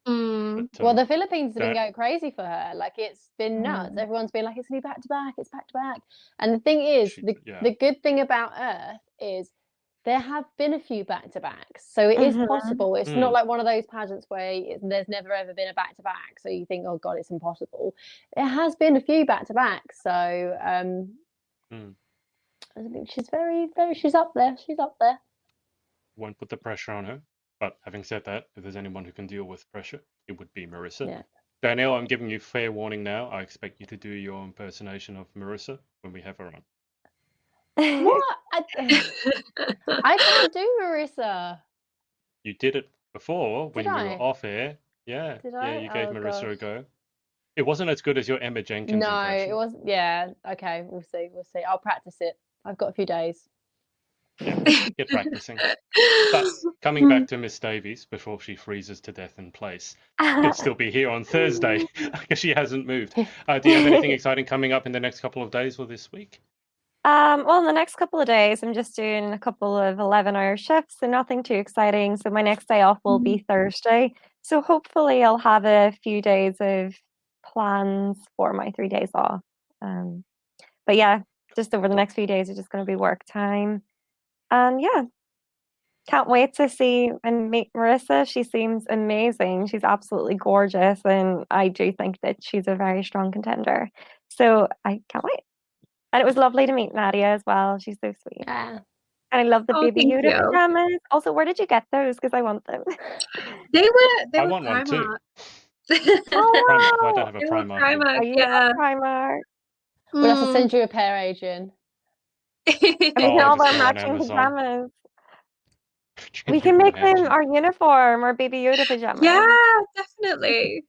Speaker 1: But,
Speaker 3: Well, the Philippines have been
Speaker 1: that-
Speaker 3: going crazy for her. Like, it's been nuts.
Speaker 4: Mm.
Speaker 3: Everyone's been like, it's gonna be back to back. It's back to back. And the thing is, the good thing about Earth is there have been a few back to backs, so it is possible. It's not like one of those pageants where there's never ever been a back to back, so you think, oh god, it's impossible. There has been a few back to backs, so I think she's she's up there. She's up there.
Speaker 1: Won't put the pressure on her. But having said that, if there's anyone who can deal with pressure, it would be Marissa.
Speaker 3: Yeah.
Speaker 1: Danielle, I'm giving you fair warning now. I expect you to do your impersonation of Marissa when we have her on.
Speaker 3: What? I can't do Marissa.
Speaker 1: You did it before when
Speaker 3: Did
Speaker 1: we
Speaker 3: I?
Speaker 1: were off air. Yeah.
Speaker 3: Did
Speaker 1: Yeah,
Speaker 3: I?
Speaker 1: you gave
Speaker 3: Oh,
Speaker 1: Marissa a
Speaker 3: gosh.
Speaker 1: go. It wasn't as good as your Emma Jenkins
Speaker 3: No,
Speaker 1: impression.
Speaker 3: it wasn't. Yeah. Okay. We'll see. We'll see. I'll practice it. I've got a few days.
Speaker 1: Yeah, get practicing. But coming back to Miss Davies before she freezes to death in place, she'll still be here on Thursday because she hasn't moved. Do you have anything exciting coming up in the next couple of days or this week?
Speaker 4: Well, in the next couple of days, I'm just doing a couple of 11-hour shifts, so nothing too exciting. So my next day off will be Thursday. So hopefully I'll have a few days of plans for my 3 days off. But yeah, just over the next few days are just going to be work time. And yeah, can't wait to see and meet Marissa. She seems amazing. She's absolutely gorgeous, and I do think that she's a very strong contender. So I can't wait. And it was lovely to meet Nadia as well. She's so sweet.
Speaker 3: Yeah.
Speaker 4: And I love the Baby
Speaker 2: thank
Speaker 4: Yoda
Speaker 2: you.
Speaker 4: pajamas. Also, where did you get those? Because I want them.
Speaker 2: They
Speaker 1: I
Speaker 2: were
Speaker 1: want one too.
Speaker 2: Primark.
Speaker 4: Oh,
Speaker 1: Primark. Well, I don't have a
Speaker 2: They were
Speaker 1: Primark.
Speaker 2: Primark,
Speaker 4: Are you
Speaker 2: yeah.
Speaker 4: on Primark?
Speaker 3: We'll have to send you a pair, Adrian.
Speaker 4: And we
Speaker 1: Oh,
Speaker 4: can all
Speaker 1: just
Speaker 4: wear
Speaker 1: go on
Speaker 4: matching
Speaker 1: Amazon.
Speaker 4: pajamas. We can make them our uniform, our Baby Yoda pajamas.
Speaker 2: Yeah, definitely.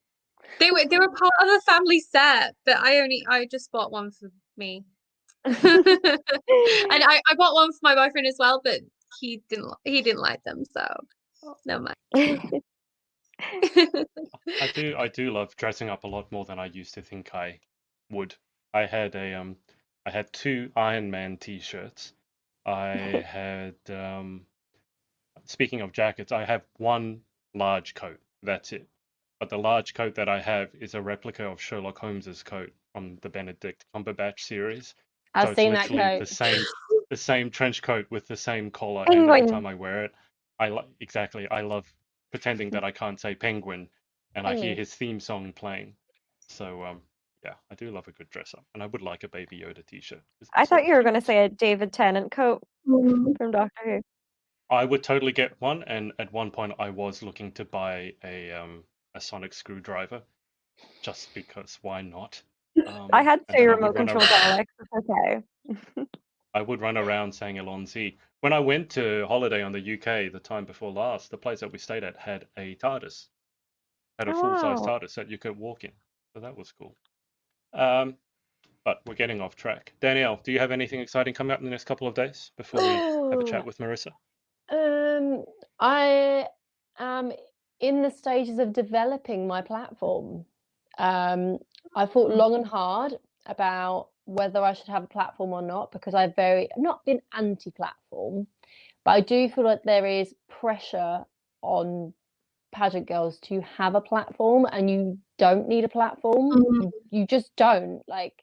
Speaker 2: They were part of a family set, but I just bought one for me. And I bought one for my boyfriend as well, but he didn't like them, so no mind.
Speaker 1: I do love dressing up a lot more than I used to think I would. I had 2 Iron Man t-shirts. I had speaking of jackets, I have 1 large coat. That's it. But the large coat that I have is a replica of Sherlock Holmes's coat from the Benedict Cumberbatch series.
Speaker 3: I've seen that coat.
Speaker 1: The same trench coat with the same collar, and every time I wear it, I love pretending that I can't say penguin, and I hear his theme song playing. So yeah, I do love a good dress up, and I would like a Baby Yoda t-shirt.
Speaker 4: I thought you were going to say a David Tennant coat from Doctor Who.
Speaker 1: I would totally get one, and at one point I was looking to buy a sonic screwdriver, just because why not?
Speaker 4: I had 2 remote control Daleks. Okay.
Speaker 1: I would run around saying Elonzi. When I went to holiday on the UK the time before last, the place that we stayed at had a TARDIS, had a full-size TARDIS that you could walk in, so that was cool. But we're getting off track. Danielle, do you have anything exciting coming up in the next couple of days before we have a chat with Marissa?
Speaker 3: I am in the stages of developing my platform. I thought long and hard about whether I should have a platform or not, because I've not been anti-platform, but I do feel like there is pressure on pageant girls to have a platform, and you don't need a platform. You just don't. Like,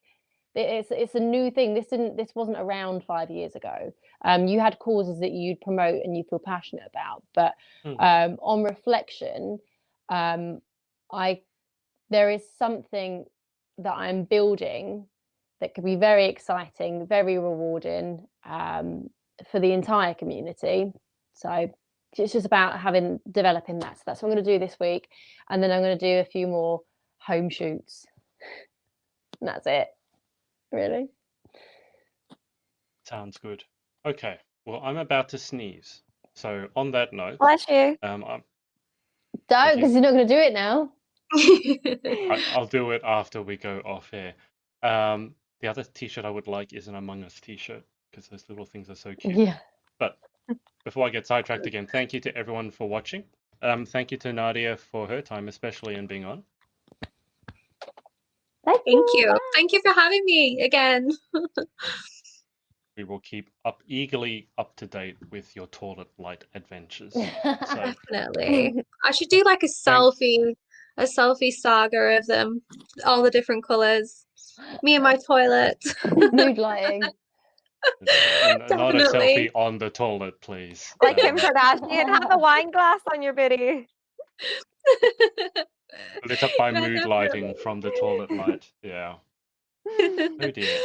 Speaker 3: it's a new thing. This wasn't around 5 years ago. You had causes that you'd promote and you feel passionate about, but on reflection, there is something that I'm building that could be very exciting, very rewarding for the entire community. So It's just about developing that. So that's what I'm going to do this week, and then I'm going to do a few more home shoots. And that's it, really.
Speaker 1: Sounds good. Okay. Well, I'm about to sneeze. So on that note,
Speaker 4: Bless you.
Speaker 3: Don't, because you're not going to do it now.
Speaker 1: I'll do it after we go off air. The other T-shirt I would like is an Among Us T-shirt because those little things are so cute.
Speaker 3: Yeah.
Speaker 1: But before I get sidetracked again, thank you to everyone for watching. Thank you to Nadia for her time, especially in being on.
Speaker 2: Thank you. Thank you for having me again.
Speaker 1: We will keep eagerly up to date with your toilet light adventures. So,
Speaker 2: definitely. I should do like a selfie saga of them, all the different colors. Me and my toilet.
Speaker 3: Mood lighting.
Speaker 1: Not a selfie on the toilet, please.
Speaker 4: Like Kim Kardashian, have a wine glass on your biddy.
Speaker 1: Lit up by mood lighting from the toilet light. Yeah. Oh dear.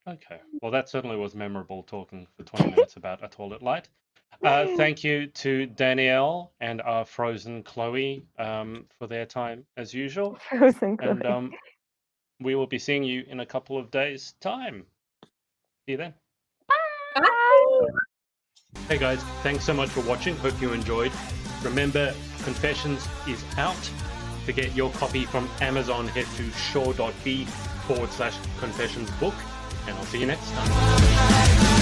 Speaker 1: Okay. Well, that certainly was memorable, talking for 20 minutes about a toilet light. Thank you to Danielle and our frozen Chloe for their time as usual.
Speaker 4: Frozen Chloe.
Speaker 1: And we will be seeing you in a couple of days' time. See you then.
Speaker 2: Bye.
Speaker 1: Hey guys, thanks so much for watching. Hope you enjoyed. Remember, Confessions is out. To get your copy from Amazon, head to shaw.b/confessionsbook. And I'll see you next time.